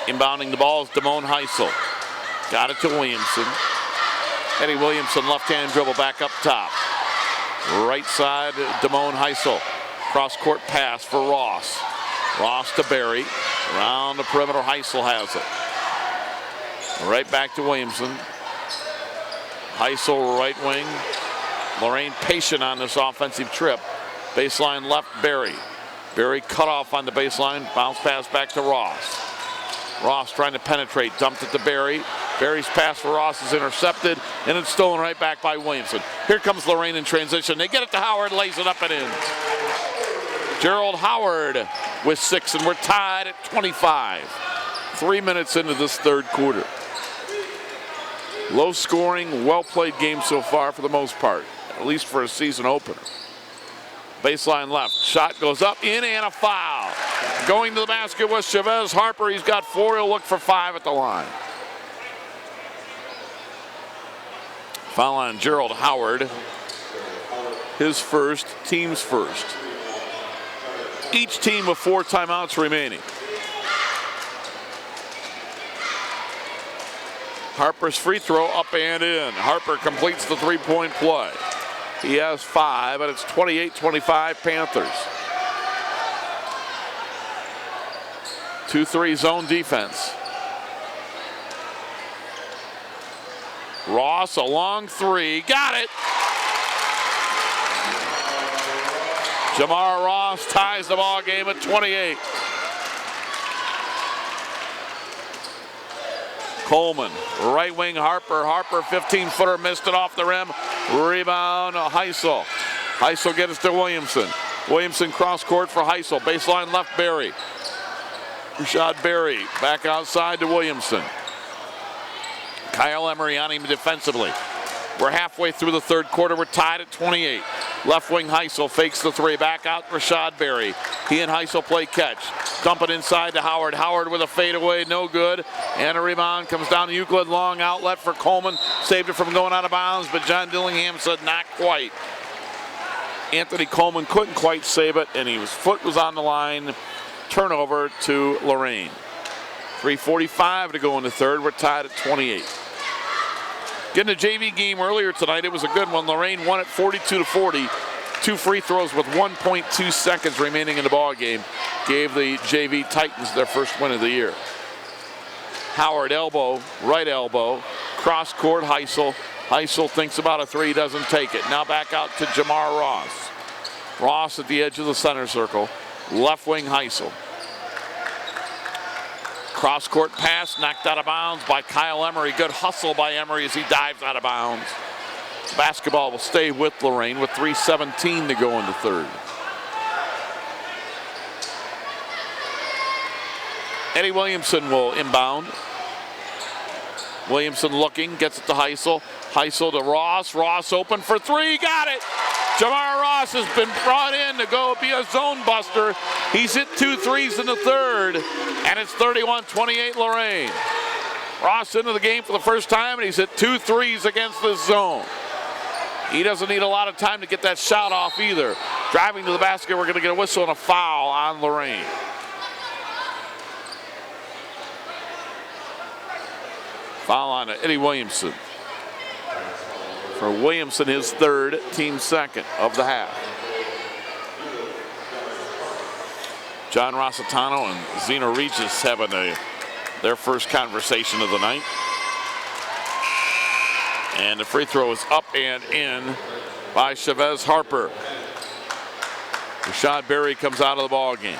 S2: Inbounding the ball is Damone Heisel. Got it to Williamson. Eddie Williamson, left-hand dribble back up top. Right side, Damone Heisel. Cross-court pass for Ross. Ross to Berry. Around the perimeter, Heisel has it. Right back to Williamson. Heisel, right wing. Lorain patient on this offensive trip. Baseline left, Berry. Berry cut off on the baseline. Bounce pass back to Ross. Ross trying to penetrate. Dumped it to Berry. Berry's pass for Ross is intercepted, and it's stolen right back by Williamson. Here comes Lorain in transition. They get it to Howard, lays it up and in. Gerald Howard with 6, and we're tied at 25. 3 minutes into this third quarter. Low scoring, well-played game so far for the most part, at least for a season opener. Baseline left, shot goes up, in, and a foul. Going to the basket was Chavez Harper. He's got 4, he'll look for 5 at the line. Foul on Gerald Howard. His first, team's first. Each team with 4 timeouts remaining. Harper's free throw up and in. Harper completes the 3-point play. He has 5, and it's 28-25 Panthers. 2-3 zone defense. Ross, a long 3, got it. Jamar Ross ties the ball game at 28. Coleman, right wing Harper. Harper, 15-footer, missed it off the rim. Rebound, Heisel. Heisel gets it to Williamson. Williamson cross court for Heisel. Baseline left, Berry. Rashad Berry back outside to Williamson. Kyle Emery on him defensively. We're halfway through the third quarter. We're tied at 28. Left wing Heisel fakes the 3. Back out Rashad Berry. He and Heisel play catch. Dump it inside to Howard. Howard with a fadeaway, no good. And a rebound comes down to Euclid. Long outlet for Coleman. Saved it from going out of bounds, but John Dillingham said not quite. Anthony Coleman couldn't quite save it, and his foot was on the line. Turnover to Lorain. 3:45 to go in the third. We're tied at 28. Getting a JV game earlier tonight, it was a good one. Lorain won it 42-40. 2 free throws with 1.2 seconds remaining in the ball game gave the JV Titans their first win of the year. Howard elbow, right elbow, cross court Heisel. Heisel thinks about a 3, doesn't take it. Now back out to Jamar Ross. Ross at the edge of the center circle. Left wing Heisel. Cross court pass knocked out of bounds by Kyle Emery. Good hustle by Emery as he dives out of bounds. Basketball will stay with Lorain with 3:17 to go in the third. Eddie Williamson will inbound. Williamson looking, gets it to Heisel. Heisel to Ross. Ross open for 3, got it. Jamar Ross has been brought in to go be a zone buster. He's hit 2 threes in the third, and it's 31-28 Lorain. Ross into the game for the first time, and he's hit 2 threes against the zone. He doesn't need a lot of time to get that shot off either. Driving to the basket, we're going to get a whistle and a foul on Lorain. Foul on Eddie Williamson. For Williamson, his third, team second of the half. John Rossitano and Zeno Regis having their first conversation of the night. And the free throw is up and in by Chavez Harper. Rashad Berry comes out of the ball game.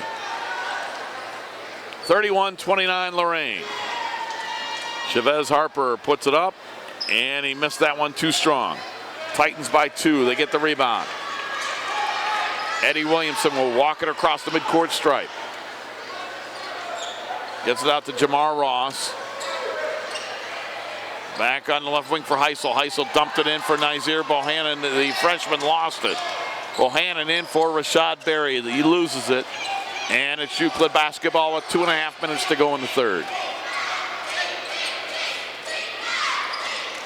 S2: 31-29 Lorain. Chavez Harper puts it up, and he missed that one too strong. Titans by 2. They get the rebound. Eddie Williamson will walk it across the midcourt stripe. Gets it out to Jamar Ross. Back on the left wing for Heisel. Heisel dumped it in for Nazir Bohannon. The freshman lost it. Bohannon in for Rashad Berry. He loses it. And it's Euclid basketball with 2.5 minutes to go in the third.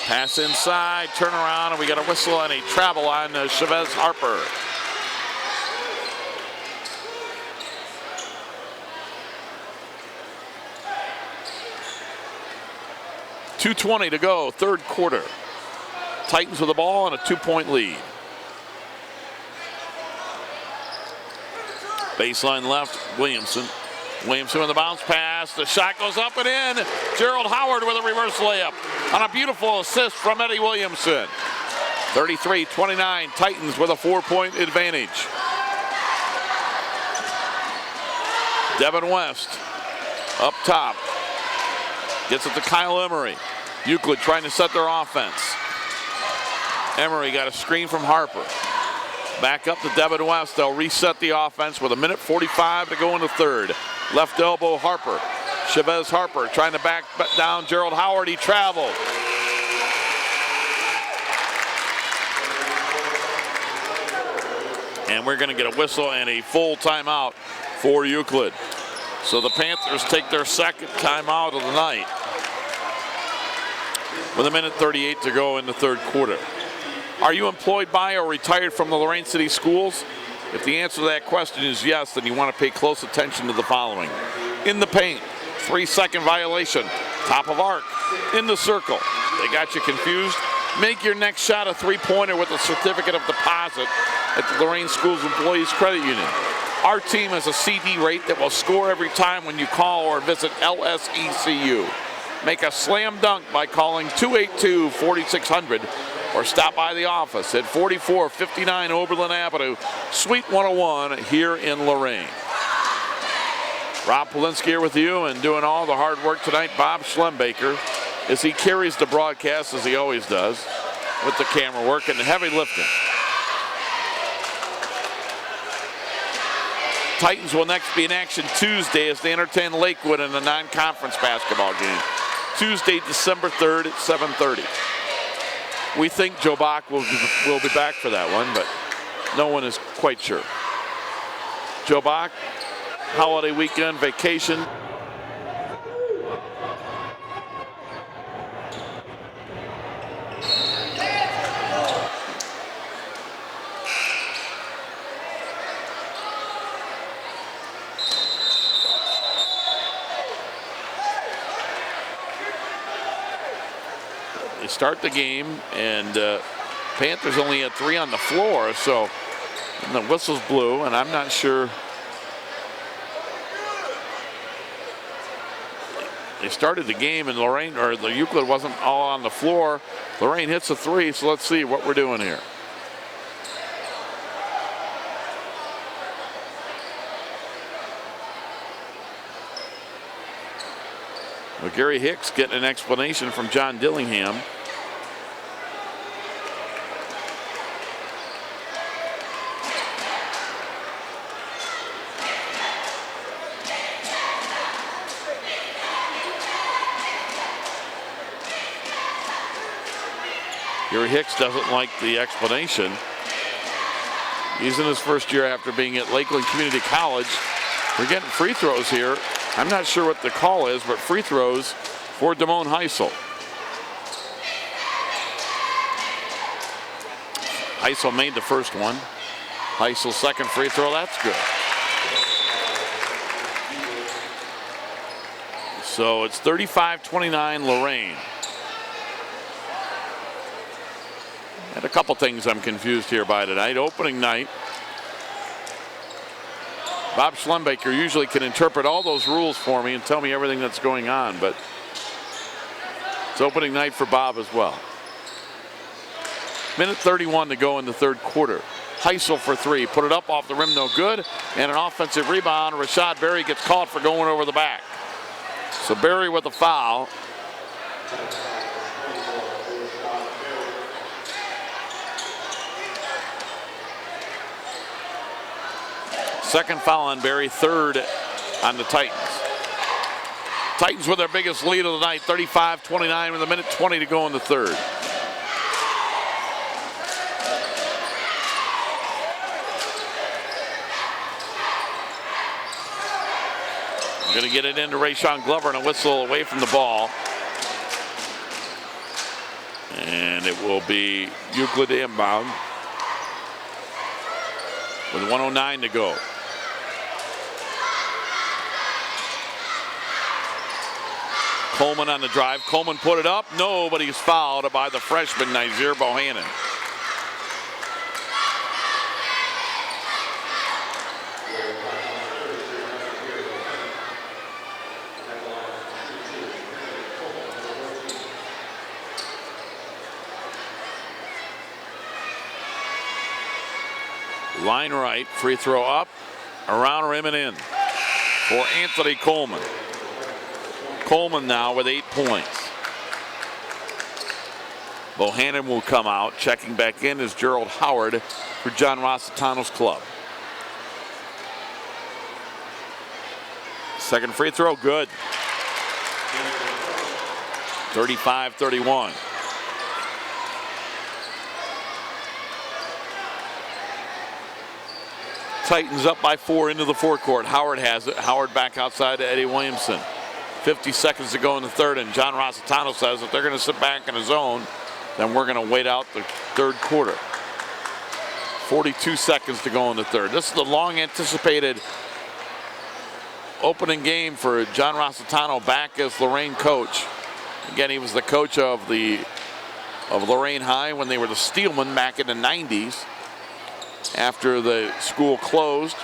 S2: Pass inside, turn around, and we got a whistle and a travel on Chavez Harper. 2:20 to go, third quarter. Titans with the ball and a 2-point lead. Baseline left, Williamson. Williamson with the bounce pass. The shot goes up and in. Gerald Howard with a reverse layup on a beautiful assist from Eddie Williamson. 33-29, Titans with a 4-point advantage. Devin West up top. Gets it to Kyle Emery. Euclid trying to set their offense. Emery got a screen from Harper. Back up to Devin West. They'll reset the offense with 1:45 to go in the third. Left elbow Harper. Chavez Harper trying to back down Gerald Howard. He traveled. And we're going to get a whistle and a full timeout for Euclid. So the Panthers take their second timeout of the night with 1:38 to go in the third quarter. Are you employed by or retired from the Lorain City Schools? If the answer to that question is yes, then you want to pay close attention to the following. In the paint, 3-second violation, top of arc, in the circle. They got you confused? Make your next shot a three-pointer with a certificate of deposit at the Lorain Schools Employees Credit Union. Our team has a CD rate that will score every time when you call or visit LSECU. Make a slam dunk by calling 282-4600 or stop by the office at 4459 Oberlin Avenue, Suite 101 here in Lorain. Rob Polinsky here with you and doing all the hard work tonight. Bob Schlembaker, as he carries the broadcast as he always does with the camera work and the heavy lifting. Titans will next be in action Tuesday as they entertain Lakewood in a non-conference basketball game. Tuesday, December 3rd at 7:30. We think Joe Bach will be back for that one, but no one is quite sure. Joe Bach, holiday weekend, vacation. They start the game, and Panthers only had 3 on the floor, so the whistles blew, and I'm not sure. They started the game, and Lorain, or the Euclid wasn't all on the floor. Lorain hits a 3, so let's see what we're doing here. Well, Gary Hicks getting an explanation from John Dillingham. Gary Hicks doesn't like the explanation. He's in his first year after being at Lakeland Community College. We're getting free throws here. I'm not sure what the call is, but free throws for Damone Heisel. Heisel made the first one. Heisel's second free throw, that's good. So it's 35-29 Lorain. And a couple things I'm confused here by tonight. Opening night. Bob Schlembaker usually can interpret all those rules for me and tell me everything that's going on, but it's opening night for Bob as well. 1:31 to go in the third quarter. Heisel for 3, put it up off the rim, no good, and an offensive rebound. Rashad Berry gets caught for going over the back. So Berry with a foul. Second foul on Berry, third on the Titans. Titans with their biggest lead of the night, 35-29 with 1:20 to go in the third. Going to get it into Rayshawn Glover and a whistle away from the ball. And it will be Euclid inbound with 1:09 to go. Coleman on the drive. Coleman put it up. Nobody's fouled by the freshman, Nazir Bohannon. Line right, free throw up, around rim and in for Anthony Coleman. Coleman now with 8 points. Bohannon will come out. Checking back in is Gerald Howard for John Rossitano's club. Second free throw, good. 35-31. Titans up by 4 into the forecourt. Howard has it. Howard back outside to Eddie Williamson. 50 seconds to go in the third, and John Rossitano says if they're going to sit back in a zone, then we're going to wait out the third quarter. 42 seconds to go in the third. This is the long anticipated opening game for John Rossitano back as Lorain coach. Again, he was the coach of Lorain High when they were the Steelmen back in the 90s. After the school closed,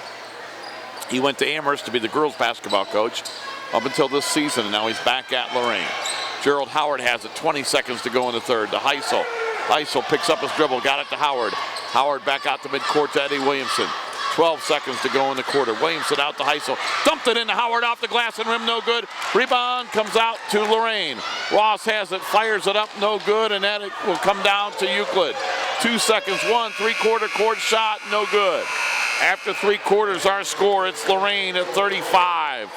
S2: he went to Amherst to be the girls basketball coach up until this season, and now he's back at Lorain. Gerald Howard has it, 20 seconds to go in the third to Heisel. Heisel picks up his dribble, got it to Howard. Howard back out to midcourt to Eddie Williamson. 12 seconds to go in the quarter. Williamson out to Heisel. Dumped it into Howard off the glass and rim, no good. Rebound comes out to Lorain. Ross has it, fires it up, no good, and then it will come down to Euclid. 2 seconds, 1 3/4 court shot, no good. After 3 quarters, our score, it's Lorain at 35.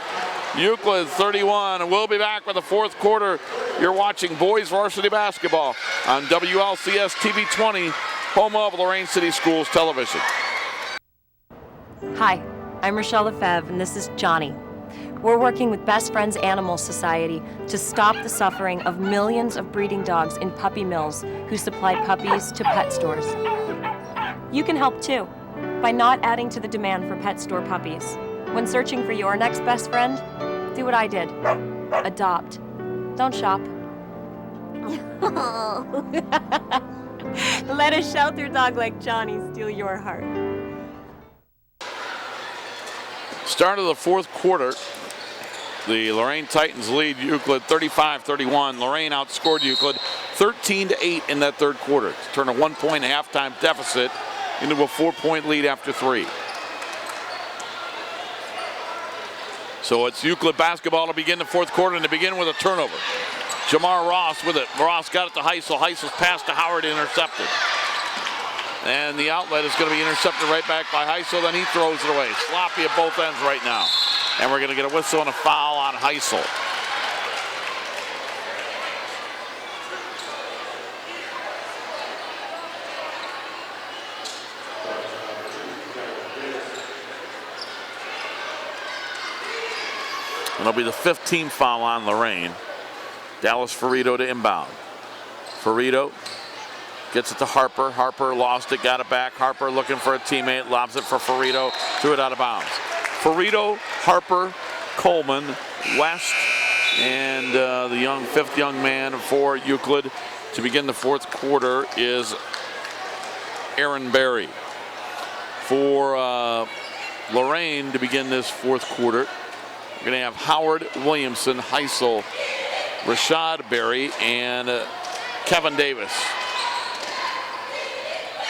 S2: Euclid 31, and we'll be back with the fourth quarter. You're watching boys varsity basketball on WLCS TV 20, home of Lorain City Schools Television.
S7: Hi, I'm Rochelle Lefebvre, and this is Johnny. We're working with Best Friends Animal Society to stop the suffering of millions of breeding dogs in puppy mills who supply puppies to pet stores. You can help too, by not adding to the demand for pet store puppies. When searching for your next best friend, do what I did. Adopt. Don't shop. Let a shelter dog like Johnny steal your heart.
S2: Start of the fourth quarter. The Lorain Titans lead Euclid 35-31. Lorain outscored Euclid 13-8 in that third quarter to turn a 1-point halftime deficit into a 4-point lead after 3. So it's Euclid basketball to begin the fourth quarter, and to begin with a turnover. Jamar Ross with it. Ross got it to Heisel. Heisel's pass to Howard intercepted. And the outlet is going to be intercepted right back by Heisel. Then he throws it away. Sloppy at both ends right now. And we're going to get a whistle and a foul on Heisel. And it'll be the 15th foul on Lorain. Dallas Ferrito to inbound. Ferrito gets it to Harper. Harper lost it, got it back. Harper looking for a teammate, lobs it for Ferrito, threw it out of bounds. Ferrito, Harper, Coleman, West, and the fifth young man for Euclid to begin the fourth quarter is Aaron Berry. For Lorain to begin this fourth quarter, we're going to have Howard, Williamson, Heisel, Rashad Berry, and Kevin Davis.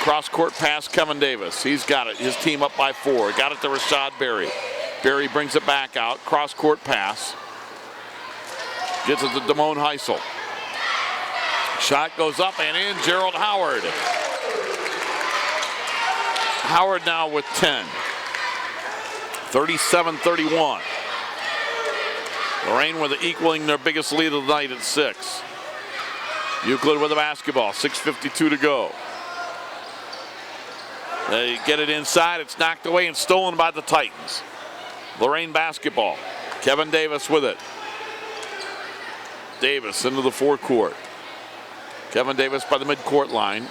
S2: Cross-court pass, Kevin Davis. He's got it. His team up by 4. Got it to Rashad Berry. Berry brings it back out. Cross-court pass. Gets it to Damone Heisel. Shot goes up and in. Gerald Howard. Howard now with 10. 37-31. Lorain with equaling their biggest lead of the night at 6. Euclid with the basketball. 6:52 to go. They get it inside. It's knocked away and stolen by the Titans. Lorain basketball. Kevin Davis with it. Davis into the forecourt. Kevin Davis by the midcourt line.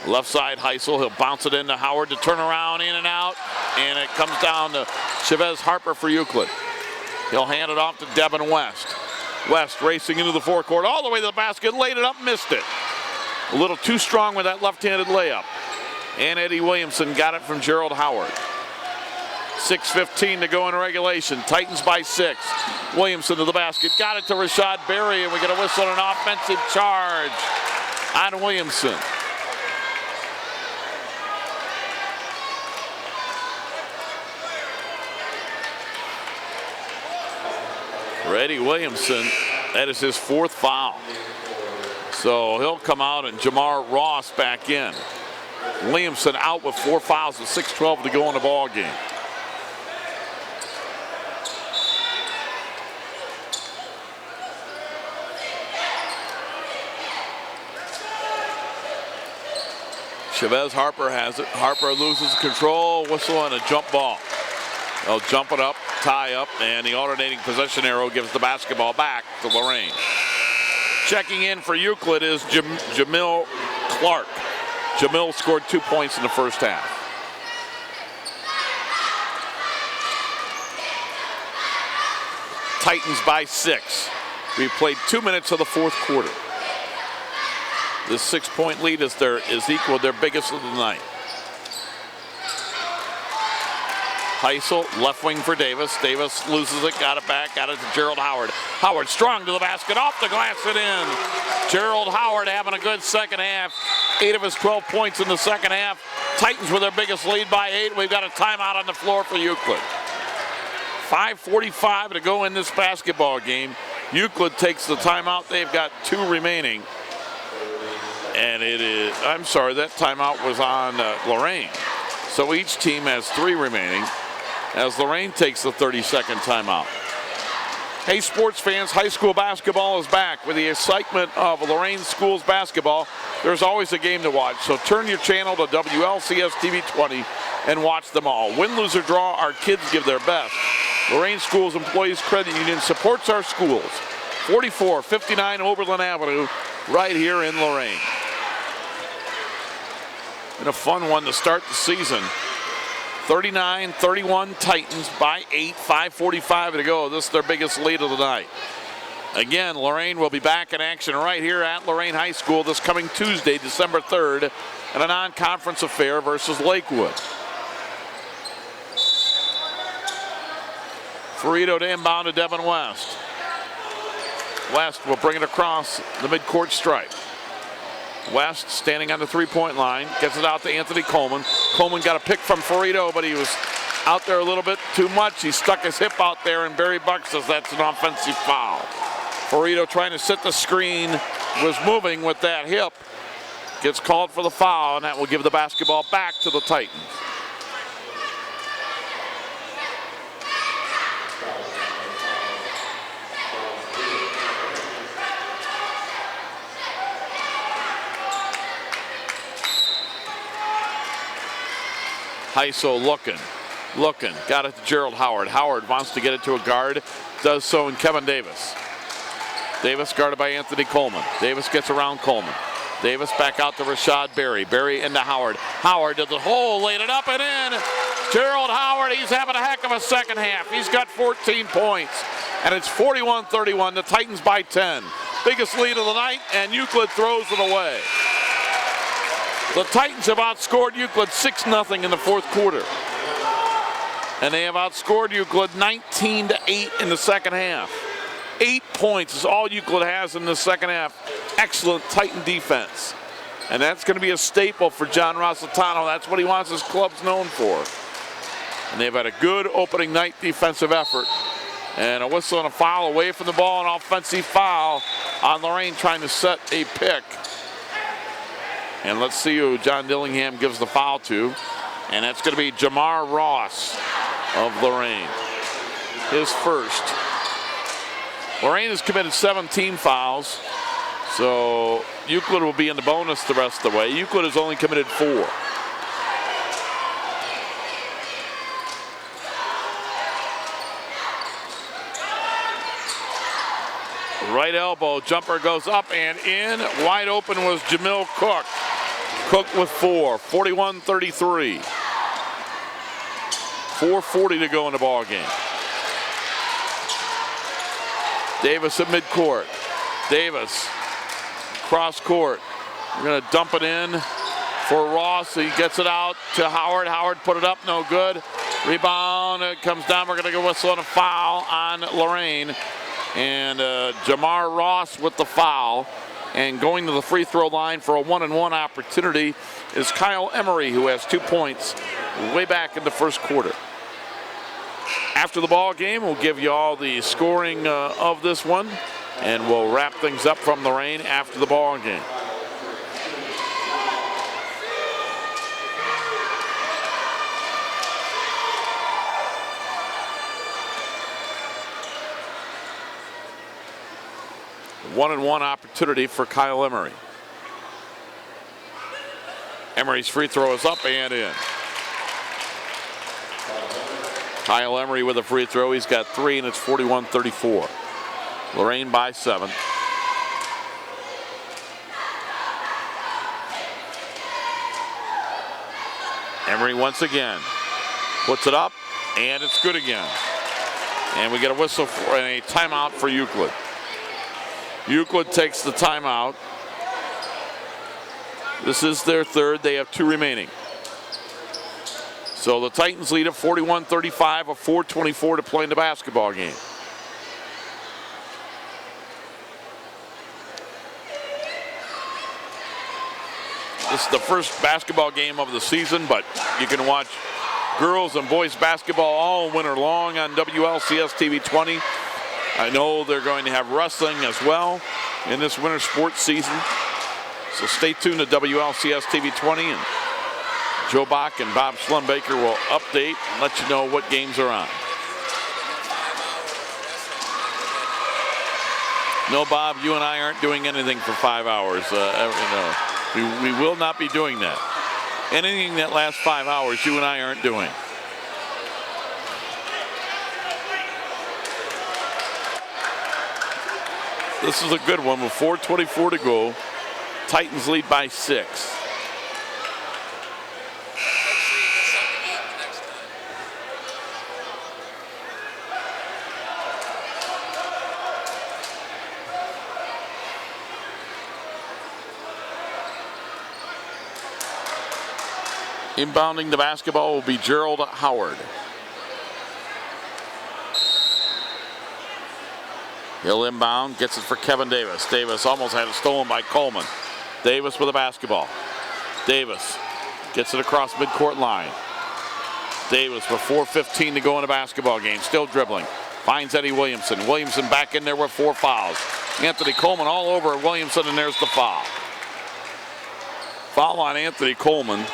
S2: Left side Heisel. He'll bounce it into Howard to turn around, in and out. And it comes down to Chavez Harper for Euclid. He'll hand it off to Devin West. West racing into the forecourt, all the way to the basket, laid it up, missed it. A little too strong with that left-handed layup. And Eddie Williamson got it from Gerald Howard. 6:15 to go in regulation. Titans by 6. Williamson to the basket, got it to Rashad Berry, and we get a whistle on an offensive charge on Williamson. For Eddie Williamson, that is his 4th foul. So he'll come out and Jamar Ross back in. Williamson out with 4 fouls with 6:12 to go in the ball game. Chavez Harper has it. Harper loses control. Whistle and a jump ball. They'll jump it up, tie up, and the alternating possession arrow gives the basketball back to Lorain. Checking in for Euclid is Jamil Clark. Jamil scored 2 points in the first half. Titans by 6. We've played 2 minutes of the 4th quarter. This 6-point lead is equal their biggest of the night. Heisel, left wing for Davis. Davis loses it, got it back, got it to Gerald Howard. Howard strong to the basket, off the glass and in. Gerald Howard having a good second half. 8 of his 12 points in the second half. Titans with their biggest lead by 8. We've got a timeout on the floor for Euclid. 5:45 to go in this basketball game. Euclid takes the timeout. They've got 2 remaining. And I'm sorry, that timeout was on Lorain. So each team has 3 remaining as Lorain takes the 30-second timeout. Hey, sports fans, high school basketball is back. With the excitement of Lorain schools basketball, there's always a game to watch. So turn your channel to WLCS TV 20 and watch them all. Win, lose, or draw, our kids give their best. Lorain Schools Employees Credit Union supports our schools. 4459 Oberlin Avenue, right here in Lorain. And a fun one to start the season. 39-31 Titans by 8, 5:45 to go. This is their biggest lead of the night. Again, Lorain will be back in action right here at Lorain High School this coming Tuesday, December 3rd, in a non-conference affair versus Lakewood. Ferrito to inbound to Devin West. West will bring it across the midcourt stripe. West standing on the 3-point line, gets it out to Anthony Coleman. Coleman got a pick from Ferrito, but he was out there a little bit too much. He stuck his hip out there, and Barry Buck says that's an offensive foul. Ferrito trying to set the screen, was moving with that hip. Gets called for the foul, and that will give the basketball back to the Titans. Heisel looking, got it to Gerald Howard. Howard wants to get it to a guard, does so in Kevin Davis. Davis guarded by Anthony Coleman. Davis gets around Coleman. Davis back out to Rashad Berry. Berry into Howard. Howard to the hole, laid it up and in. Gerald Howard, he's having a heck of a second half. He's got 14 points, and it's 41-31. The Titans by 10. Biggest lead of the night, and Euclid throws it away. The Titans have outscored Euclid 6-0 in the 4th quarter. And they have outscored Euclid 19-8 in the second half. 8 points is all Euclid has in the second half. Excellent Titan defense. And that's going to be a staple for John Rossitano. That's what he wants his clubs known for. And they've had a good opening night defensive effort. And a whistle and a foul away from the ball, an offensive foul on Lorain trying to set a pick. And let's see who John Dillingham gives the foul to. And that's going to be Jamar Ross of Lorain. His first. Lorain has committed 17 fouls. So Euclid will be in the bonus the rest of the way. Euclid has only committed 4. Right elbow, jumper goes up and in. Wide open was Jamil Cook. Cook with 4, 41-33. 4:40 to go in the ball game. Davis at midcourt. Davis, cross court. We're going to dump it in for Ross. He gets it out to Howard. Howard put it up, no good. Rebound, it comes down. We're going to go whistle on a foul on Lorain. And Jamar Ross with the foul. And going to the free throw line for a 1-and-1 opportunity is Kyle Emery, who has 2 points way back in the first quarter. After the ball game, we'll give you all the scoring of this one, and we'll wrap things up from Lorain after the ball game. One-and-one opportunity for Kyle Emery. Emery's free throw is up and in. Kyle Emery with a free throw. He's got 3, and it's 41-34. Lorain by 7. Emery once again puts it up, and it's good again. And we get a whistle for a timeout for Euclid. Euclid takes the timeout. This is their third. They have 2 remaining. So the Titans lead at 41-35, a 4:24 to play in the basketball game. This is the first basketball game of the season, but you can watch girls and boys basketball all winter long on WLCS TV 20. I know they're going to have wrestling as well in this winter sports season. So stay tuned to WLCS TV 20, and Joe Bach and Bob Schlumbaker will update and let you know what games are on. No, Bob, you and I aren't doing anything for 5 hours. We will not be doing that. Anything that lasts 5 hours, you and I aren't doing. This is a good one with 4:24 to go. Titans lead by 6. Inbounding the basketball will be Gerald Howard. He'll inbound, gets it for Kevin Davis. Davis almost had it stolen by Coleman. Davis with the basketball. Davis gets it across midcourt line. Davis with 4:15 to go in the basketball game, still dribbling. Finds Eddie Williamson. Williamson back in there with 4 fouls. Anthony Coleman all over Williamson, and there's the foul. Foul on Anthony Coleman.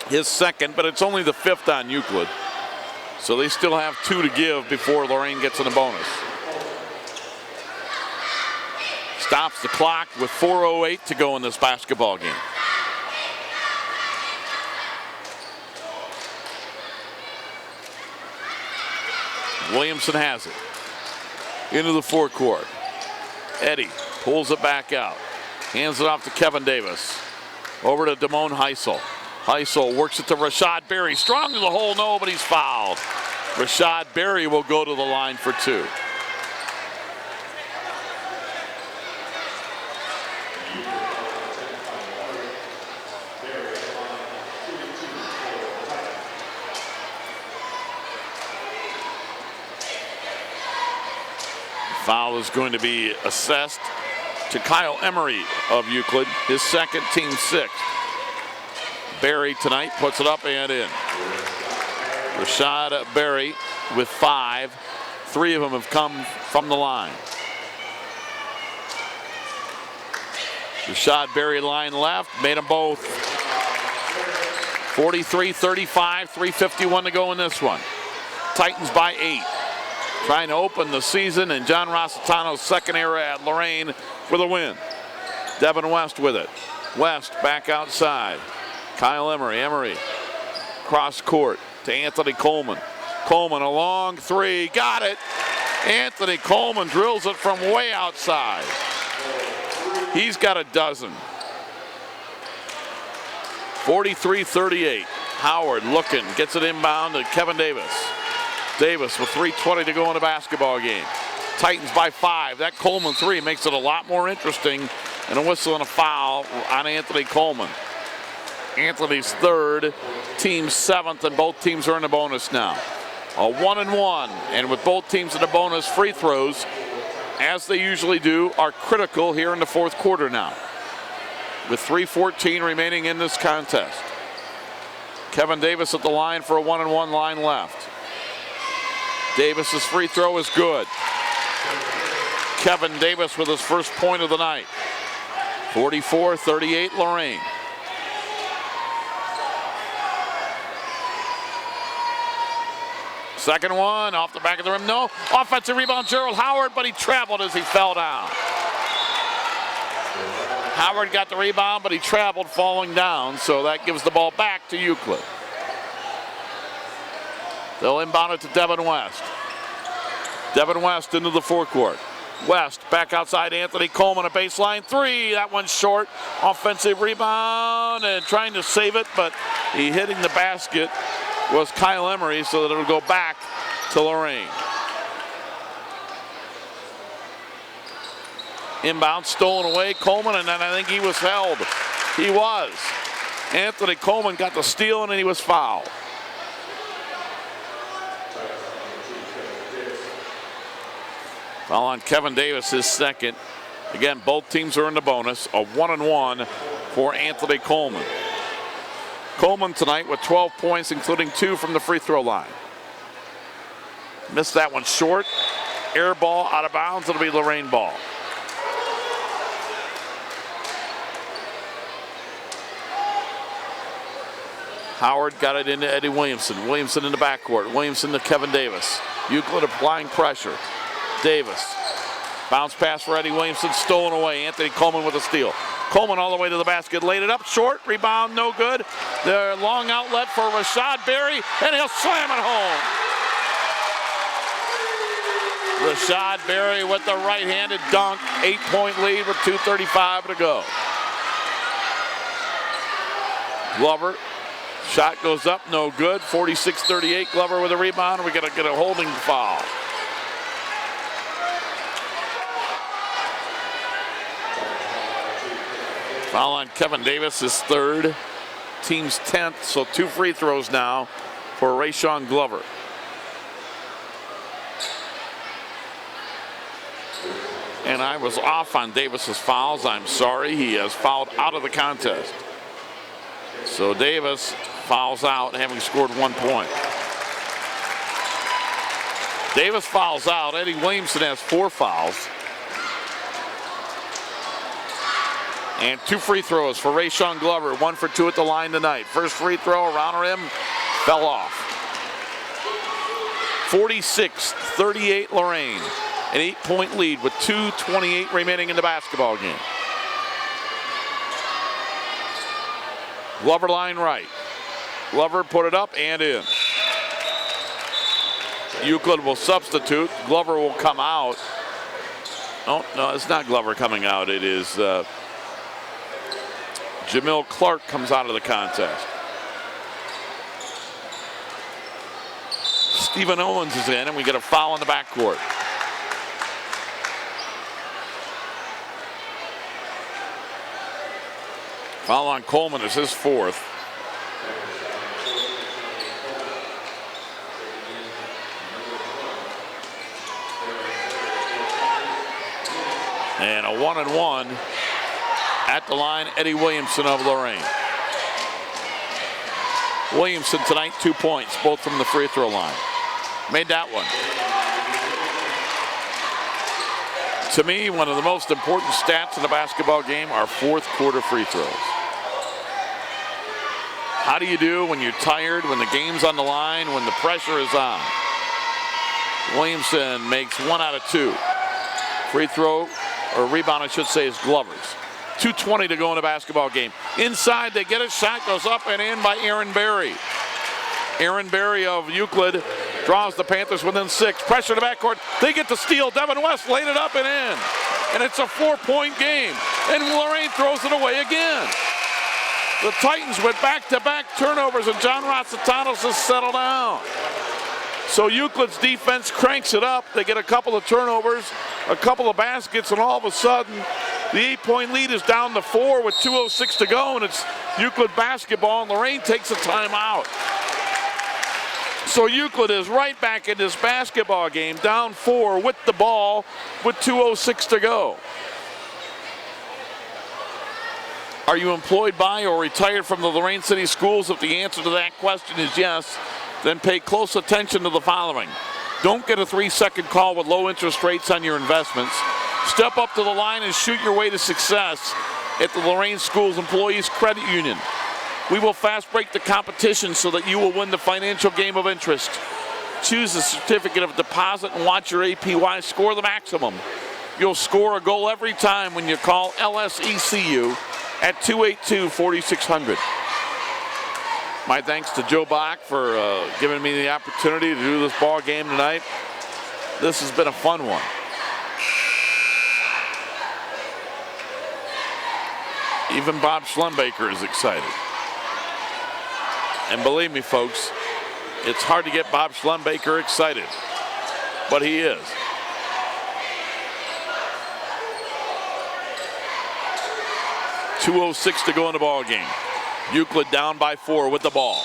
S2: His second, but it's only the 5th on Euclid. So they still have 2 to give before Lorain gets in a bonus. Stops the clock with 4:08 to go in this basketball game. Williamson has it. Into the forecourt. Eddie pulls it back out. Hands it off to Kevin Davis. Over to Damone Heisel. Heisel works it to Rashad Berry. Strong to the hole, no, but he's fouled. Rashad Berry will go to the line for 2. Foul is going to be assessed to Kyle Emery of Euclid, his second, team 6th. Berry tonight puts it up and in. Rashad Berry with 5. 3 of them have come from the line. Rashad Berry line left, made them both. 43-35, 3:51 to go in this one. Titans by 8. Trying to open the season, and John Rossitano's second era at Lorain with a win. Devin West with it. West back outside. Kyle Emery. Emery cross court to Anthony Coleman. Coleman a long 3. Got it. Anthony Coleman drills it from way outside. He's got a dozen. 43-38. Howard looking. Gets it inbound to Kevin Davis. Davis with 3:20 to go in the basketball game. Titans by 5. That Coleman 3 makes it a lot more interesting, and a whistle and a foul on Anthony Coleman. Anthony's 3rd, team's 7th, and both teams are in the bonus now. A 1-1, and with both teams in the bonus, free throws, as they usually do, are critical here in the 4th quarter now, with 3:14 remaining in this contest. Kevin Davis at the line for a 1-1 line left. Davis's free throw is good. Kevin Davis with his first point of the night. 44-38 Lorain. Second one off the back of the rim. No. Offensive rebound, Gerald Howard, but he traveled as he fell down. Howard got the rebound, but he traveled falling down, so that gives the ball back to Euclid. They'll inbound it to Devin West. Devin West into the forecourt. West back outside Anthony Coleman, a baseline 3. That one's short. Offensive rebound and trying to save it, but he hitting the basket was Kyle Emery, so that it'll go back to Lorain. Inbound stolen away, Coleman, and then I think he was held. He was. Anthony Coleman got the steal and he was fouled. Foul on Kevin Davis, his 2nd. Again, both teams are in the bonus. A 1-1 for Anthony Coleman. Coleman tonight with 12 points, including 2 from the free throw line. Missed that one short. Air ball out of bounds. It'll be Lorain ball. Howard got it into Eddie Williamson. Williamson in the backcourt. Williamson to Kevin Davis. Euclid applying pressure. Davis. Bounce pass for Eddie Williamson, stolen away. Anthony Coleman with a steal. Coleman all the way to the basket, laid it up short, rebound no good. The long outlet for Rashad Berry, and he'll slam it home. Rashad Berry with the right-handed dunk, 8-point lead with 2:35 to go. Glover, shot goes up, no good. 46-38, Glover with a rebound. We gotta get a holding foul. Foul on Kevin Davis, his 3rd, team's 10th, so 2 free throws now for Rayshawn Glover. And I was off on Davis's fouls. I'm sorry, he has fouled out of the contest. So Davis fouls out, having scored 1 point. Davis fouls out. Eddie Williamson has 4 fouls. And 2 free throws for Rayshawn Glover. 1 for 2 at the line tonight. First free throw around the rim, fell off. 46-38 Lorain. An 8-point lead with 2:28 remaining in the basketball game. Glover line right. Glover put it up and in. Euclid will substitute. Glover will come out. Oh, no, it's not Glover coming out. It is Jamil Clark comes out of the contest. Stephen Owens is in, and we get a foul in the backcourt. Foul on Coleman is his 4th. And a 1-1 at the line, Eddie Williamson of Lorain. Williamson tonight, 2 points, both from the free throw line. Made that one. To me, one of the most important stats in the basketball game are 4th quarter free throws. How do you do when you're tired, when the game's on the line, when the pressure is on? Williamson makes 1 out of 2. Free throw, or rebound I should say, is Glover's. 2:20 to go in the basketball game. Inside, they get it, shot goes up and in by Aaron Berry. Aaron Berry of Euclid draws the Panthers within 6. Pressure to backcourt, they get the steal. Devin West laid it up and in. And it's a 4-point game. And Lorain throws it away again. The Titans with back-to-back turnovers, and John Rossitanos has settled down. So Euclid's defense cranks it up. They get a couple of turnovers, a couple of baskets, and all of a sudden, the 8-point lead is down to 4 with 2:06 to go, and it's Euclid basketball, and Lorain takes a timeout. So Euclid is right back in this basketball game, down 4 with the ball with 2:06 to go. Are you employed by or retired from the Lorain City Schools? If the answer to that question is yes, then pay close attention to the following. Don't get a 3-second call with low interest rates on your investments. Step up to the line and shoot your way to success at the Lorain Schools Employees Credit Union. We will fast break the competition so that you will win the financial game of interest. Choose a certificate of deposit and watch your APY score the maximum. You'll score a goal every time when you call LSECU at 282-4600. My thanks to Joe Bach for giving me the opportunity to do this ball game tonight. This has been a fun one. Even Bob Schlembaker is excited. And believe me, folks, it's hard to get Bob Schlembaker excited, but he is. .206 to go in the ball game. Euclid down by 4 with the ball.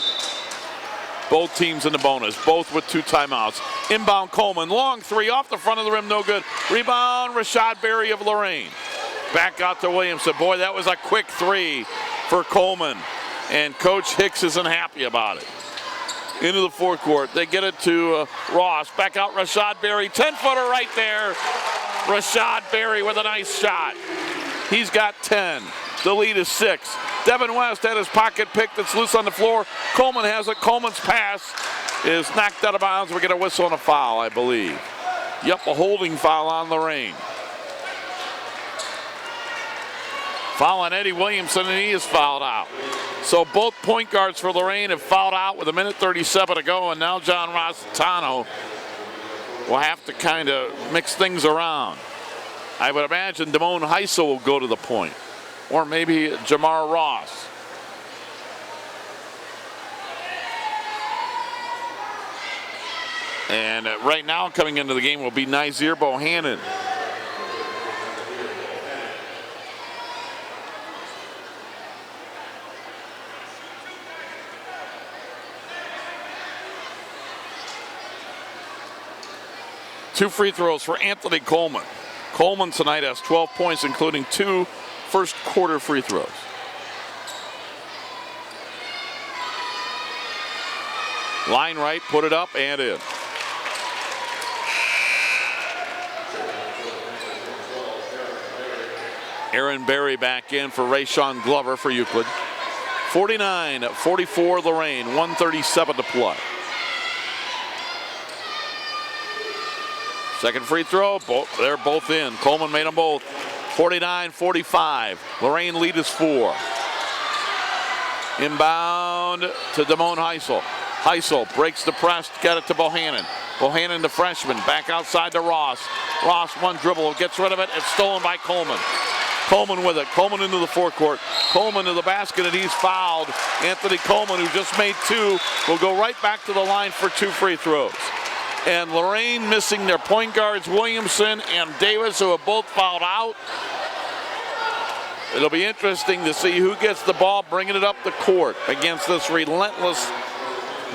S2: Both teams in the bonus, both with 2 timeouts. Inbound Coleman, long 3 off the front of the rim, no good. Rebound, Rashad Berry of Lorain. Back out to Williamson. Boy, that was a quick 3 for Coleman. And Coach Hicks isn't happy about it. Into the forecourt, they get it to Ross. Back out Rashad Berry, 10-footer right there. Rashad Berry with a nice shot. He's got 10. The lead is 6. Devin West had his pocket pick that's loose on the floor. Coleman has it. Coleman's pass is knocked out of bounds. We get a whistle and a foul, I believe. Yep, a holding foul on Lorain. Foul on Eddie Williamson, and he is fouled out. So both point guards for Lorain have fouled out with 1:37 to go, and now John Rossitano will have to kind of mix things around. I would imagine Damone Heisel will go to the point, or maybe Jamar Ross. And right now coming into the game will be Nazir Bohannon. Two free throws for Anthony Coleman. Coleman tonight has 12 points, including 2 first quarter free throws. Line right, put it up and in. Aaron Berry back in for Rayshawn Glover for Euclid. 49-44 Lorain, 1:37 to play. Second free throw, they're both in. Coleman made them both. 49-45. Lorain lead is 4. Inbound to Damone Heisel. Heisel breaks the press, get it to Bohannon. Bohannon, the freshman, back outside to Ross. Ross, one dribble, gets rid of it. It's stolen by Coleman. Coleman with it. Coleman into the forecourt. Coleman to the basket, and he's fouled. Anthony Coleman, who just made 2, will go right back to the line for 2 free throws. And Lorain missing their point guards, Williamson and Davis, who have both fouled out. It'll be interesting to see who gets the ball bringing it up the court against this relentless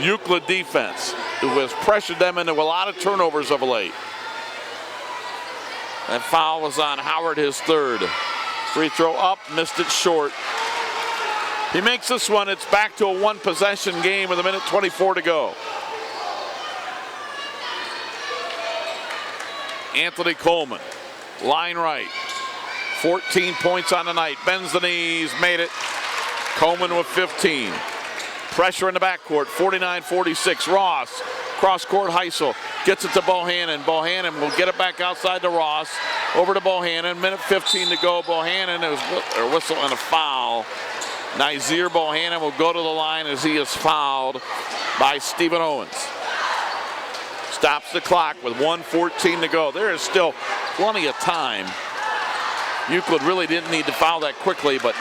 S2: Euclid defense, who has pressured them into a lot of turnovers of late. That foul was on Howard, his 3rd. Free throw up, missed it short. He makes this one, it's back to a 1-possession game with 1:24 to go. Anthony Coleman, line right. 14 points on the night. Bends the knees, made it. Coleman with 15. Pressure in the backcourt, 49-46. Ross, cross-court Heisel, gets it to Bohannon. Bohannon will get it back outside to Ross. Over to Bohannon, 1:15 to go. Bohannon, a whistle and a foul. Nazir Bohannon will go to the line as he is fouled by Stephen Owens. Stops the clock with 1:14 to go. There is still plenty of time. Euclid really didn't need to foul that quickly, but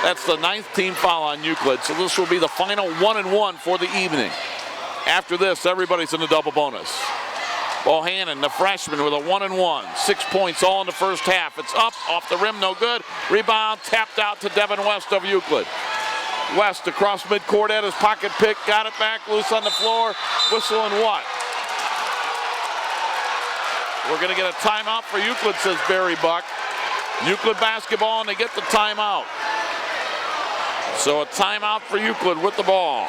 S2: that's the 9th team foul on Euclid, so this will be the final 1-and-1 for the evening. After this, everybody's in the double bonus. Bohannon, the freshman, with a 1-and-1. 6 points all in the first half. It's up, off the rim, no good. Rebound, tapped out to Devin West of Euclid. West across midcourt at his pocket pick, got it back, loose on the floor. Whistle and what? We're going to get a timeout for Euclid, says Barry Buck. Euclid basketball, and they get the timeout. So a timeout for Euclid with the ball.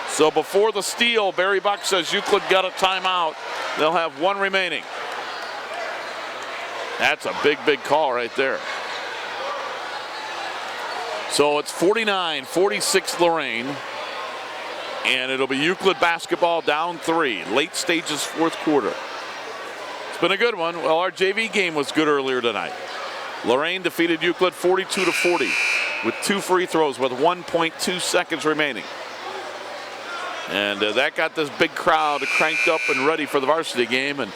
S2: So before the steal, Barry Buck says Euclid got a timeout. They'll have one remaining. That's a big, big call right there. So it's 49-46 Lorain. And it'll be Euclid basketball down 3. Late stages, fourth quarter. It's been a good one. Well, our JV game was good earlier tonight. Lorain defeated Euclid 42-40 with 2 free throws with 1.2 seconds remaining. And that got this big crowd cranked up and ready for the varsity game, and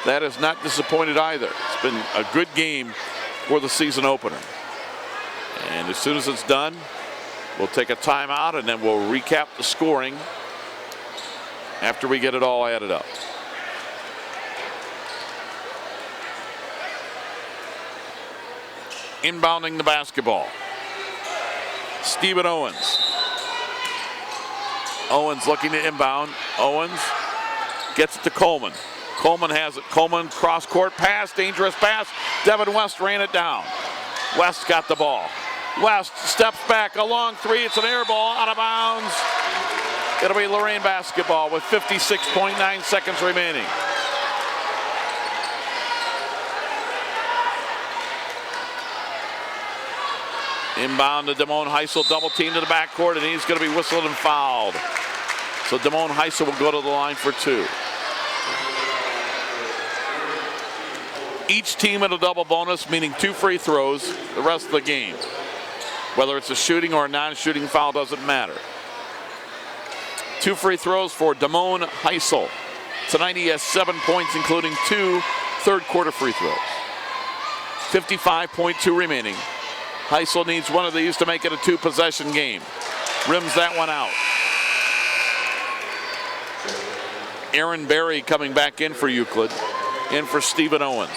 S2: that has not disappointed either. It's been a good game for the season opener. And as soon as it's done, we'll take a timeout and then we'll recap the scoring after we get it all added up. Inbounding the basketball, Stephen Owens. Owens looking to inbound. Owens gets it to Coleman. Coleman has it. Coleman cross court pass, dangerous pass. Devin West ran it down. West got the ball. West steps back, a long 3. It's an air ball out of bounds. It'll be Lorain basketball with 56.9 seconds remaining. Inbound to Damone Heisel, double team to the backcourt, and he's going to be whistled and fouled. So Damone Heisel will go to the line for 2. Each team in a double bonus, meaning 2 free throws the rest of the game. Whether it's a shooting or a non-shooting foul doesn't matter. 2 free throws for Damone Heisel. Tonight he has 7 points, including 2 third quarter free throws. 55.2 remaining. Heisel needs one of these to make it a 2-possession game. Rims that one out. Aaron Berry coming back in for Euclid, in for Stephen Owens.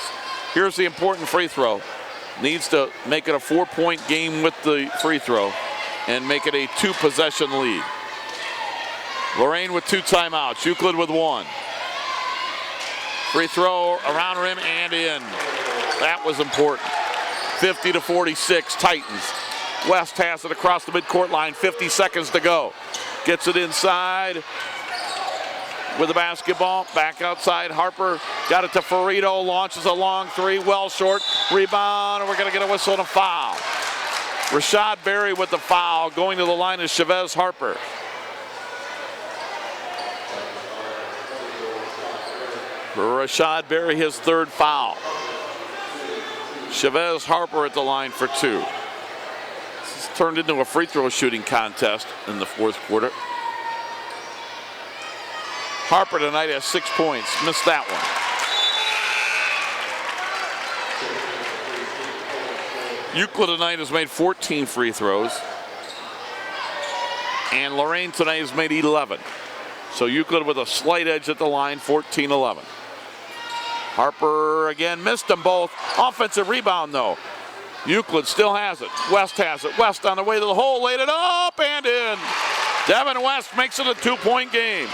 S2: Here's the important free throw. Needs to make it a 4-point game with the free throw and make it a 2-possession lead. Lorain with 2 timeouts, Euclid with 1. Free throw around rim and in. That was important. 50-46 Titans. West has it across the midcourt line, 50 seconds to go. Gets it inside with the basketball, back outside. Harper got it to Ferrito, launches a long 3, well short. Rebound, and we're going to get a whistle and a foul. Rashad Berry with the foul, going to the line is Chavez Harper. Rashad Berry, his 3rd foul. Chavez Harper at the line for 2. This has turned into a free throw shooting contest in the fourth quarter. Harper tonight has 6 points, missed that one. Euclid tonight has made 14 free throws. And Lorain tonight has made 11. So Euclid with a slight edge at the line, 14-11. Harper again, missed them both. Offensive rebound though. Euclid still has it. West has it. West on the way to the hole, laid it up and in. Devin West makes it a 2-point game.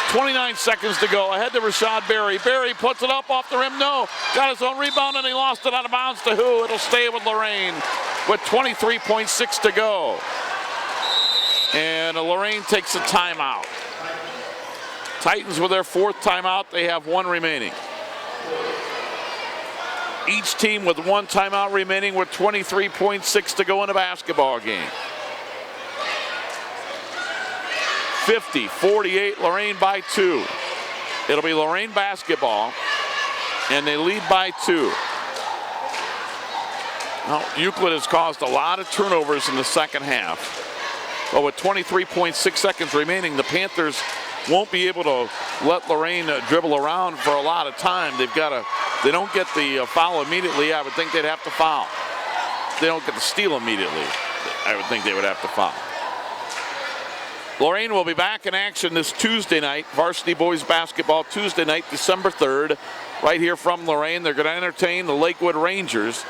S2: 29 seconds to go. Ahead to Rashad Berry. Berry puts it up off the rim. No. Got his own rebound and he lost it out of bounds to who? It'll stay with Lorain with 23.6 to go. And Lorain takes a timeout. Titans with their 4th timeout. They have 1 remaining. Each team with 1 timeout remaining with 23.6 to go in a basketball game. 50-48, Lorain by 2. It'll be Lorain basketball, and they lead by 2. Now, Euclid has caused a lot of turnovers in the second half. But with 23.6 seconds remaining, the Panthers won't be able to let Lorain dribble around for a lot of time. They don't get the foul immediately, I would think they'd have to foul. If they don't get the steal immediately, I would think they would have to foul. Lorain will be back in action this Tuesday night. Varsity boys basketball Tuesday night, December 3rd, right here from Lorain. They're going to entertain the Lakewood Rangers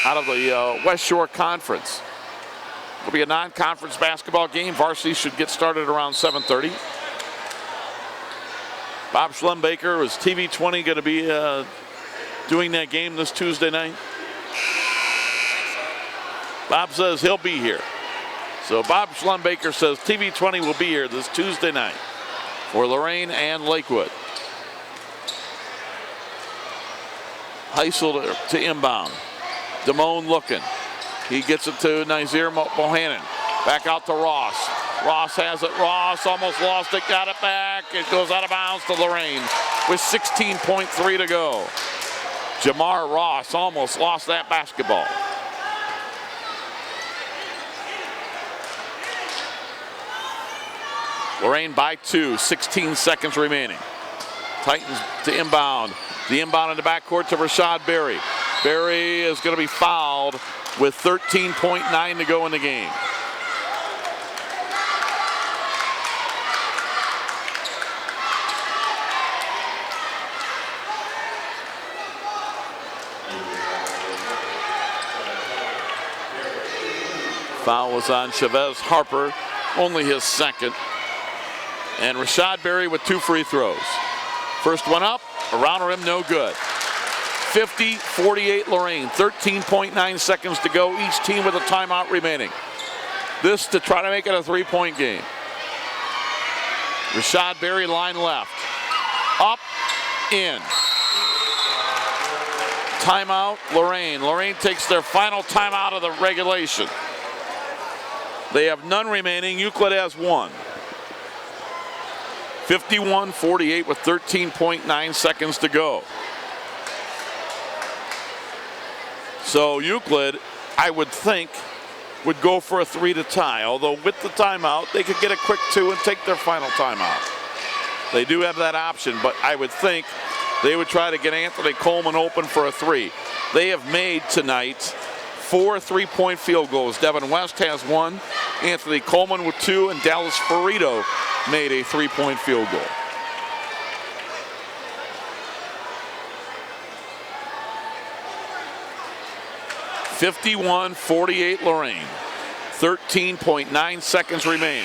S2: out of the West Shore Conference. It'll be a non-conference basketball game. Varsity should get started around 7:30. Bob Schlembaker, is TV 20 going to be doing that game this Tuesday night? Bob says he'll be here. So Bob Schlembaker says TV 20 will be here this Tuesday night for Lorain and Lakewood. Heisel to inbound. Damone looking. He gets it to Nazir Bohannon. Back out to Ross. Ross has it. Ross almost lost it. Got it back. It goes out of bounds to Lorain with 16.3 to go. Jamar Ross almost lost that basketball. Lorain by 2, 16 seconds remaining. Titans to inbound. The inbound in the backcourt to Rashad Berry. Berry is going to be fouled with 13.9 to go in the game. Foul was on Chavez Harper, only his second. And Rashad Berry with 2 free throws. First one up, around the rim, no good. 50-48 Lorain, 13.9 seconds to go, each team with a timeout remaining. This to try to make it a 3-point game. Rashad Berry, line left. Up, in. Timeout, Lorain. Lorain takes their final timeout of the regulation. They have none remaining. Euclid has 1. 51-48 with 13.9 seconds to go. So Euclid, I would think, would go for a 3 to tie. Although with the timeout, they could get a quick 2 and take their final timeout. They do have that option, but I would think they would try to get Anthony Coleman open for a 3. They have made tonight 4 3-point field goals. Devin West has 1, Anthony Coleman with 2, and Dallas Ferrito made a 3-point field goal. (51-48) Lorain. 13.9 seconds remain.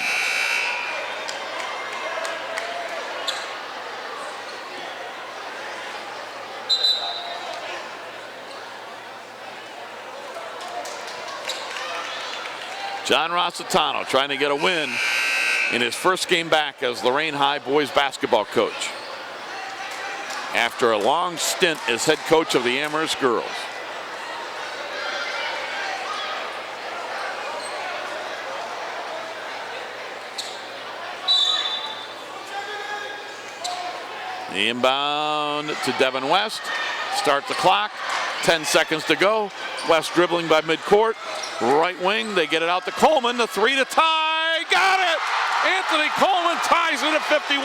S2: John Rossitano trying to get a win in his first game back as Lorain High boys basketball coach after a long stint as head coach of the Amherst girls. The inbound to Devin West. Start the clock. 10 seconds to go. West dribbling by midcourt. Right wing. They get it out to Coleman. The 3 to tie. Got it! Anthony Coleman ties it at 51.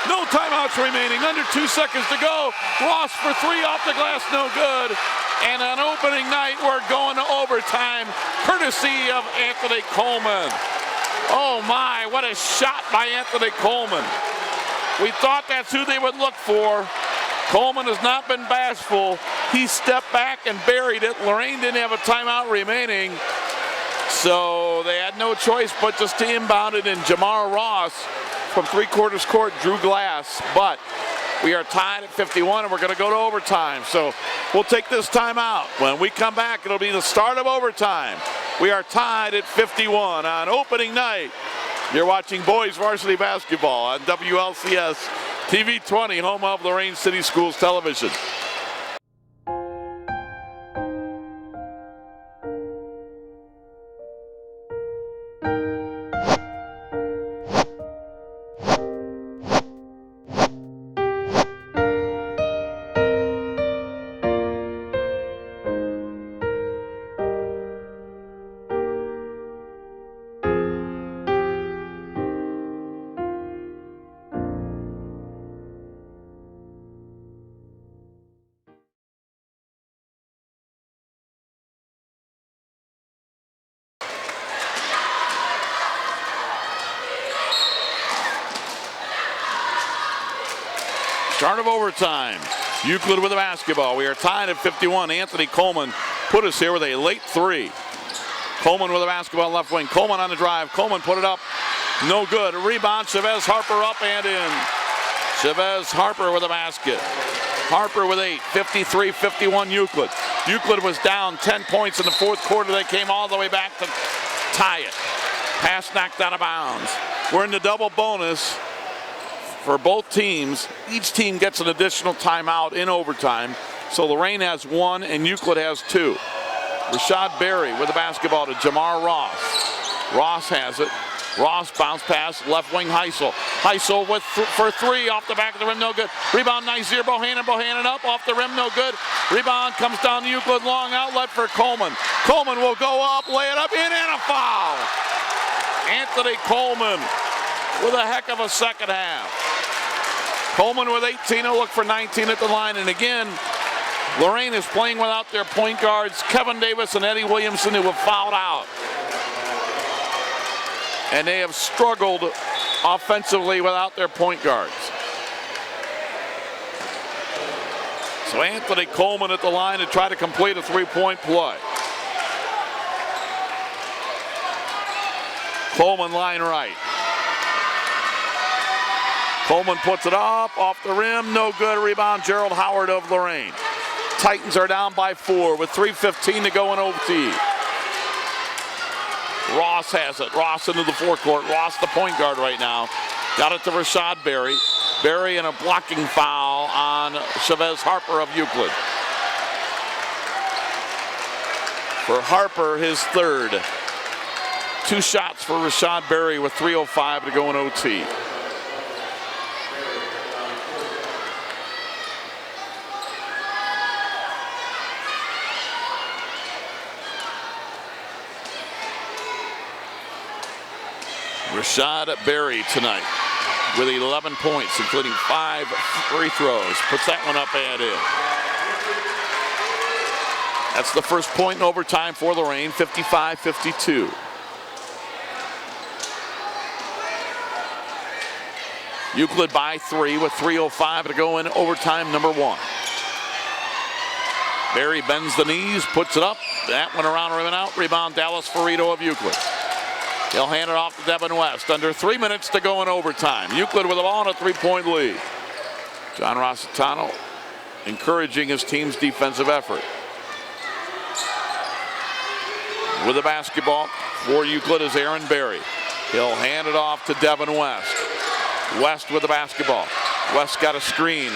S2: No timeouts remaining. Under 2 seconds to go. Ross for 3 off the glass. No good. And on opening night, we're going to overtime, courtesy of Anthony Coleman. Oh my, what a shot by Anthony Coleman. We thought that's who they would look for. Coleman has not been bashful. He stepped back and buried it. Lorain didn't have a timeout remaining, so they had no choice but just to inbound it, and Jamar Ross from 3/4 court drew glass. But we are tied at 51, and we're going to go to overtime. So we'll take this timeout. When we come back, it'll be the start of overtime. We are tied at 51 on opening night. You're watching boys varsity basketball on WLCS TV 20, home of Lorain City Schools Television. Start of overtime. Euclid with the basketball. We are tied at 51. Anthony Coleman put us here with a late three. Coleman with the basketball left wing. Coleman on the drive. Coleman put it up. No good. Rebound. Chavez Harper up and in. Chavez Harper with a basket. Harper with 8. 53-51 Euclid. Euclid was down 10 points in the fourth quarter. They came all the way back to tie it. Pass knocked out of bounds. We're in the double bonus for both teams. Each team gets an additional timeout in overtime. So Lorain has 1 and Euclid has 2. Rashad Berry with the basketball to Jamar Ross. Ross has it. Ross bounce pass, left wing Heisel. Heisel for 3 off the back of the rim, no good. Rebound, Nizier Bohannon. Bohannon up off the rim, no good. Rebound comes down to Euclid, long outlet for Coleman. Coleman will go up, lay it up, in and a foul. Anthony Coleman with a heck of a second half. Coleman with 18, he'll look for 19 at the line, and again, Lorain is playing without their point guards, Kevin Davis and Eddie Williamson, who have fouled out. And they have struggled offensively without their point guards. So Anthony Coleman at the line to try to complete a three-point play. Coleman line right. Coleman puts it up, off the rim, no good. Rebound, Gerald Howard of Lorain. Titans are down by 4 with 3:15 to go in OT. Ross has it. Ross into the forecourt. Ross the point guard right now. Got it to Rashad Berry. Berry and a blocking foul on Chavez Harper of Euclid. For Harper, his third. 2 shots for Rashad Berry with 3:05 to go in OT. Rashad Berry tonight with 11 points, including 5 free throws. Puts that one up and in. That's the first point in overtime for Lorain, 55-52. Euclid by 3 with 3:05 to go in overtime number 1. Berry bends the knees, puts it up. That one around, rim and out. Rebound, Dallas Ferrito of Euclid. He'll hand it off to Devin West. Under 3 minutes to go in overtime. Euclid with the ball and a 3-point lead. John Rossitano encouraging his team's defensive effort. With the basketball for Euclid is Aaron Berry. He'll hand it off to Devin West. West with the basketball. West got a screen.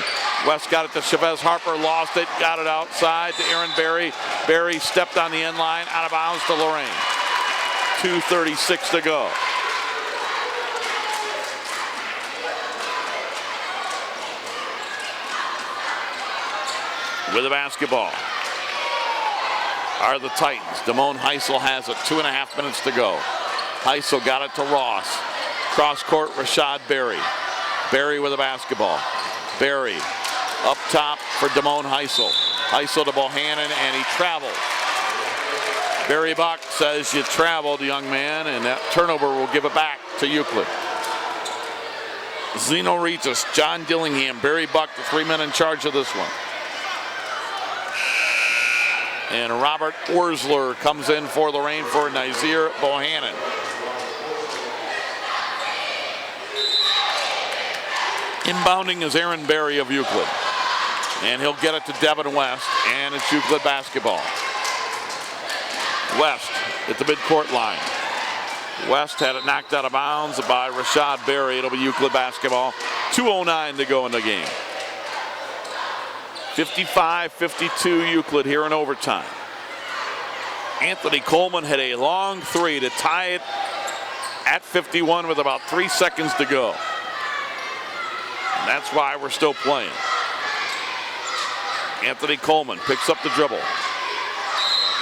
S2: West got it to Chavez Harper, lost it, got it outside to Aaron Berry. Berry stepped on the end line, out of bounds to Lorain. 2:36 to go. With the basketball are the Titans. Damone Heisel has it, 2.5 minutes to go. Heisel got it to Ross. Cross court, Rashad Berry. Berry with the basketball. Berry up top for Damone Heisel. Heisel to Bohannon, and he travels. Barry Buck says you traveled, young man, and that turnover will give it back to Euclid. Zeno Regis, John Dillingham, Barry Buck, the 3 men in charge of this one. And Robert Orsler comes in for Lorain for Nizier Bohannon. Inbounding is Aaron Berry of Euclid. And he'll get it to Devin West, and it's Euclid basketball. West at the midcourt line. West had it knocked out of bounds by Rashad Berry. It'll be Euclid basketball. 2:09 to go in the game. 55-52 Euclid here in overtime. Anthony Coleman had a long 3 to tie it at 51 with about 3 seconds to go. And that's why we're still playing. Anthony Coleman picks up the dribble.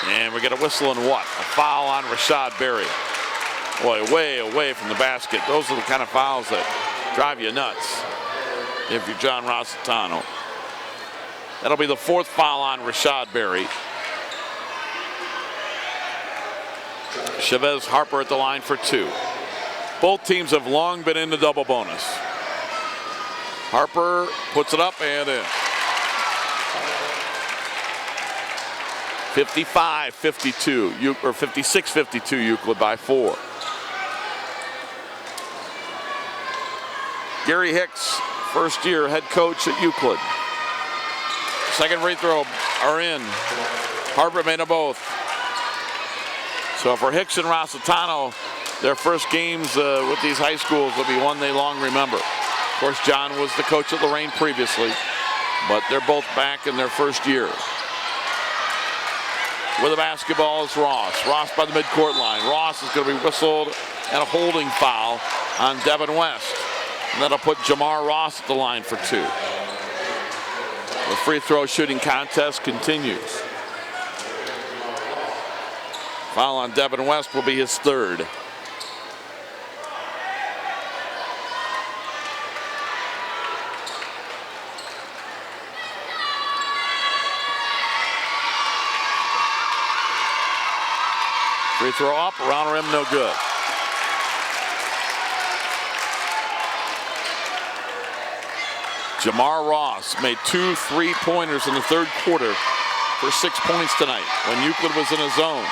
S2: And we get a whistle and what? A foul on Rashad Berry. Boy, way away from the basket. Those are the kind of fouls that drive you nuts if you're John Rossitano. That'll be the 4th foul on Rashad Berry. Chavez Harper at the line for 2. Both teams have long been in the double bonus. Harper puts it up and in. 55-52, or 56-52, Euclid by 4. Gary Hicks, first year head coach at Euclid. Second free throw are in. Harper made them both. So for Hicks and Rossitano, their first games with these high schools will be one they long remember. Of course, John was the coach at Lorain previously, but they're both back in their first year. With the basketball is Ross. Ross by the midcourt line. Ross is going to be whistled and a holding foul on Devin West. And that'll put Jamar Ross at the line for 2. The free throw shooting contest continues. Foul on Devin West will be his 3rd. Free throw up, around the rim, no good. Jamar Ross made 2 3-pointers in the 3rd quarter for 6 points tonight when Euclid was in a zone.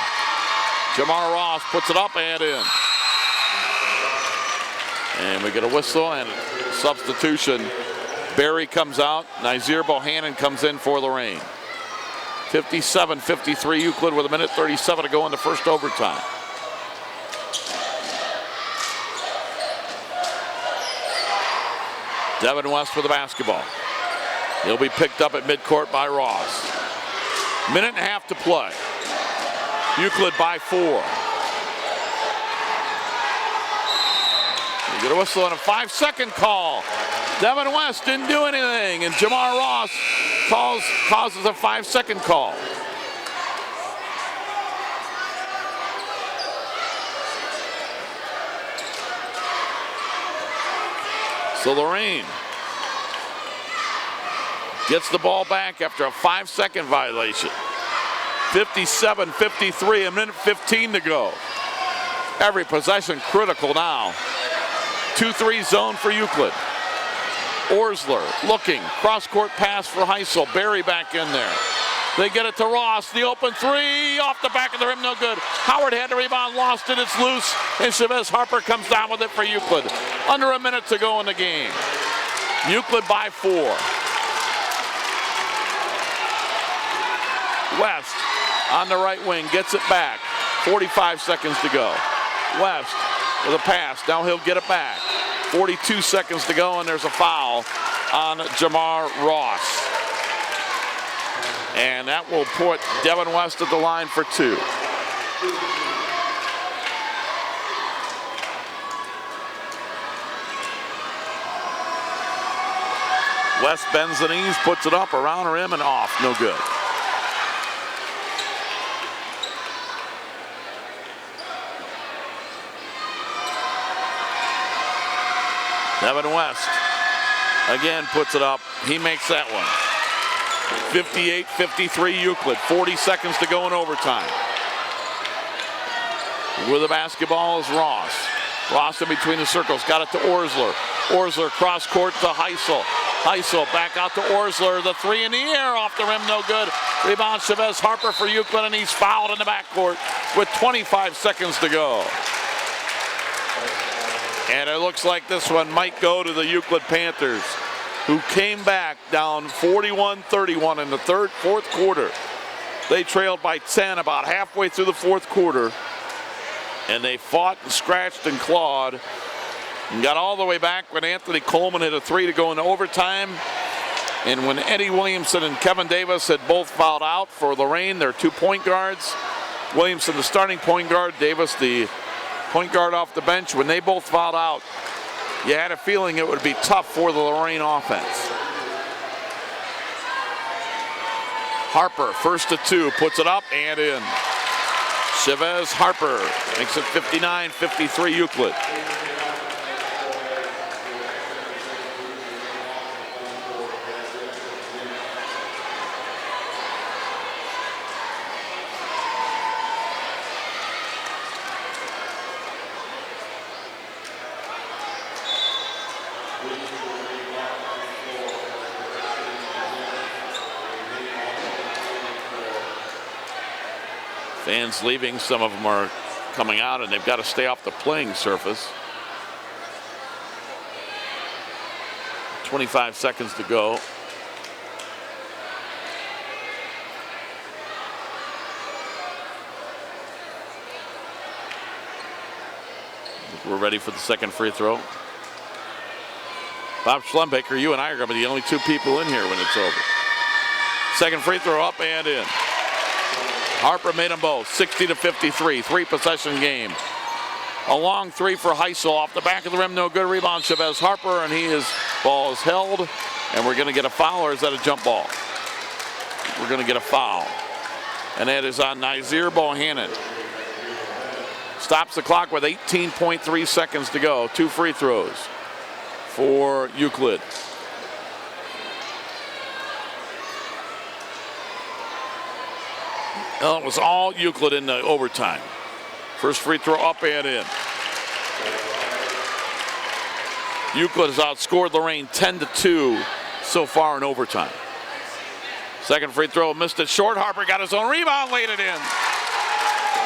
S2: Jamar Ross puts it up and in. And we get a whistle and a substitution. Barry comes out. Nazir Bohannon comes in for Lorain. 57-53 Euclid with 1:37 to go in the first overtime. Devin West with the basketball. He'll be picked up at midcourt by Ross. 1.5 to play. Euclid by 4. You get a whistle and a 5-second call. Devin West didn't do anything, and Jamar Ross causes a 5-second call. So Lorain gets the ball back after a 5-second violation. 57-53, 1:15 to go. Every possession critical now. 2-3 zone for Euclid. Orsler looking, cross-court pass for Heisel. Barry back in there. They get it to Ross, the open 3, off the back of the rim, no good. Howard had to rebound, lost it, it's loose, and Chavez Harper comes down with it for Euclid. Under a minute to go in the game. Euclid by 4. West on the right wing, gets it back. 45 seconds to go. West with a pass, now he'll get it back. 42 seconds to go, and there's a foul on Jamar Ross. And that will put Devin West at the line for 2. West bends the knees, puts it up around the rim and off, no good. Devin West again puts it up. He makes that one. 58-53 Euclid. 40 seconds to go in overtime. With the basketball is Ross. Ross in between the circles. Got it to Orsler. Orsler cross court to Heisel. Heisel back out to Orsler. The 3 in the air off the rim, no good. Rebound Chavez Harper for Euclid, and he's fouled in the backcourt with 25 seconds to go. And it looks like this one might go to the Euclid Panthers, who came back down 41-31 in the fourth quarter. They trailed by 10 about halfway through the fourth quarter, and they fought and scratched and clawed and got all the way back when Anthony Coleman hit a 3 to go into overtime. And when Eddie Williamson and Kevin Davis had both fouled out for Lorain, their 2 point guards, Williamson the starting point guard, Davis the point guard off the bench, when they both fouled out, you had a feeling it would be tough for the Lorain offense. Harper, first to 2, puts it up and in. Chavez Harper makes it 59-53 Euclid. Fans leaving, some of them are coming out, and they've got to stay off the playing surface. 25 seconds to go. We're ready for the second free throw. Bob Schlumbaker, you and I are going to be the only two people in here when it's over. Second free throw up and in. Harper made them both, 60-53, 3-possession game. A long three for Heisel off the back of the rim, no good. Rebound, Chavez Harper, and ball is held, and we're going to get a foul, or is that a jump ball? We're going to get a foul, and that is on Nazir Bohannon. Stops the clock with 18.3 seconds to go. 2 free throws for Euclid. Well, it was all Euclid in the overtime. First free throw up and in. Euclid has outscored Lorain 10-2 so far in overtime. Second free throw, missed it short. Harper got his own rebound, laid it in.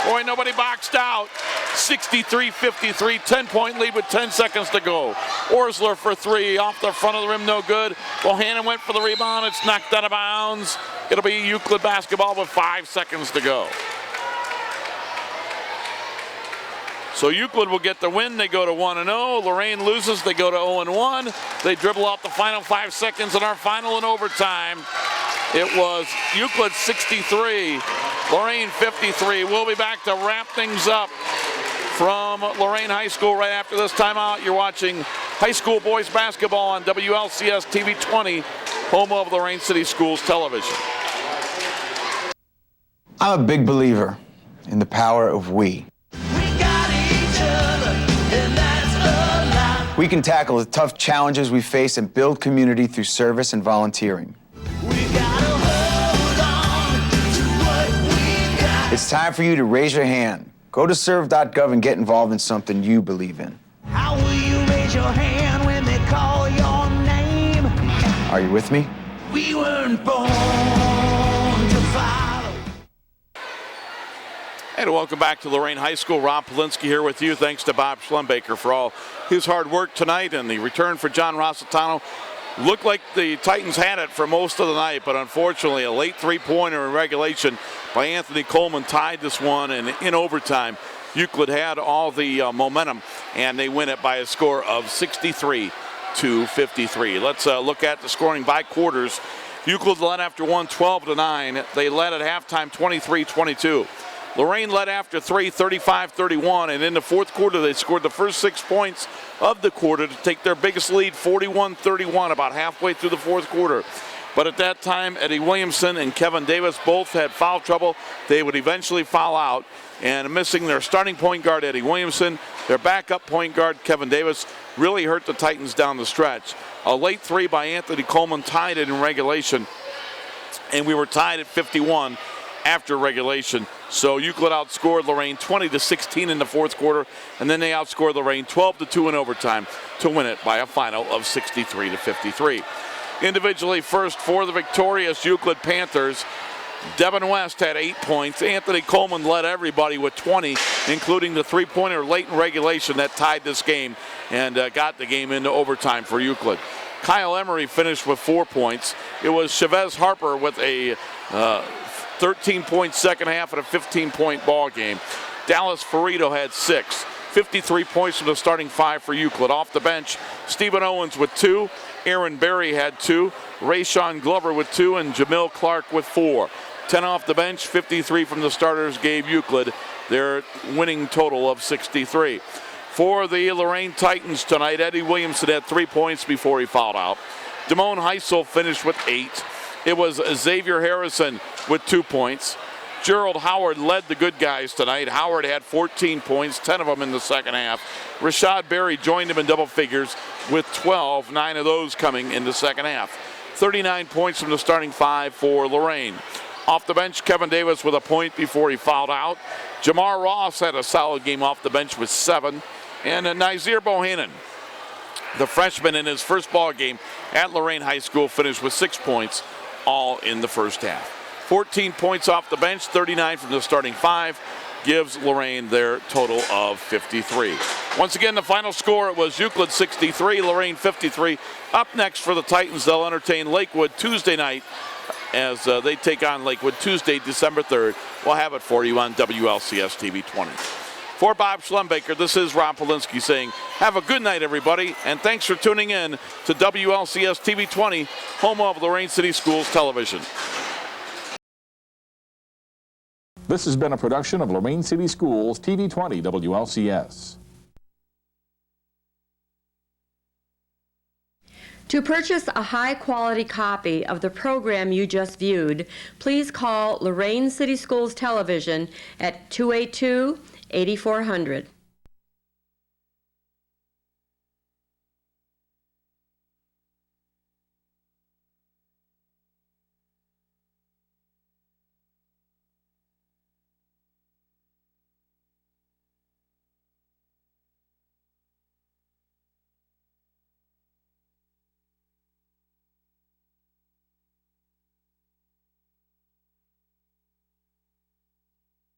S2: Boy, nobody boxed out. 63-53, 10-point lead with 10 seconds to go. Orsler for three, off the front of the rim, no good. Bohannon went for the rebound, it's knocked out of bounds. It'll be Euclid basketball with 5 seconds to go. So Euclid will get the win, they go to 1-0. Lorain loses, they go to 0-1. They dribble out the final 5 seconds in our final in overtime. It was Euclid 63, Lorain 53. We'll be back to wrap things up from Lorain High School right after this timeout. You're watching high school boys basketball on WLCS TV 20, home of Lorain City Schools television.
S8: I'm a big believer in the power of we. We can tackle the tough challenges we face and build community through service and volunteering. It's time for you to raise your hand. Go to serve.gov and get involved in something you believe in.
S9: How will you raise your hand when they call your name?
S8: Are you with me?
S9: We weren't born to follow.
S2: And welcome back to Lorain High School. Rob Polinsky here with you. Thanks to Bob Schlumbaker for all his hard work tonight, and the return for John Rossitano. Looked like the Titans had it for most of the night, but unfortunately a late three-pointer in regulation by Anthony Coleman tied this one, and in overtime Euclid had all the momentum, and they win it by a score of 63-53. Let's look at the scoring by quarters. Euclid led after one 12-9. They led at halftime 23-22. Lorain led after three 35-31, and in the fourth quarter they scored the first 6 points of the quarter to take their biggest lead 41-31 about halfway through the fourth quarter. But at that time, Eddie Williamson and Kevin Davis both had foul trouble. They would eventually foul out, and missing their starting point guard Eddie Williamson, their backup point guard Kevin Davis really hurt the Titans down the stretch. A late three by Anthony Coleman tied it in regulation, and we were tied at 51 after regulation. So Euclid outscored Lorain 20-16 in the fourth quarter, and then they outscored Lorain 12-2 in overtime to win it by a final of 63-53. Individually first for the victorious Euclid Panthers, Devin West had 8 points. Anthony Coleman led everybody with 20, including the three-pointer late in regulation that tied this game and got the game into overtime for Euclid. Kyle Emery finished with 4 points. It was Chavez Harper with a 13-point second half and a 15-point ball game. Dallas Ferrito had 6. 53 points from the starting 5 for Euclid. Off the bench, Stephen Owens with 2. Aaron Berry had 2. Rayshawn Glover with 2. And Jamil Clark with 4. 10 off the bench, 53 from the starters gave Euclid their winning total of 63. For the Lorain Titans tonight, Eddie Williamson had 3 points before he fouled out. Damone Heisel finished with 8. It was Xavier Harrison with 2 points. Gerald Howard led the good guys tonight. Howard had 14 points, 10 of them in the second half. Rashad Berry joined him in double figures with 12, 9 of those coming in the second half. 39 points from the starting 5 for Lorain. Off the bench, Kevin Davis with a point before he fouled out. Jamar Ross had a solid game off the bench with 7. And Nazir Bohannon, the freshman in his first ball game at Lorain High School, finished with 6 points, all in the first half. 14 points off the bench, 39 from the starting 5, gives Lorain their total of 53. Once again, the final score, it was Euclid 63, Lorain 53. Up next for the Titans, they'll entertain Lakewood Tuesday night as they take on Lakewood Tuesday, December 3rd. We'll have it for you on WLCS TV 20. For Bob Schlembaker, this is Ron Polinsky saying, have a good night, everybody, and thanks for tuning in to WLCS TV 20, home of Lorain City Schools Television.
S10: This has been a production of Lorain City Schools TV 20 WLCS.
S11: To purchase a high-quality copy of the program you just viewed, please call Lorain City Schools Television at 282-8400.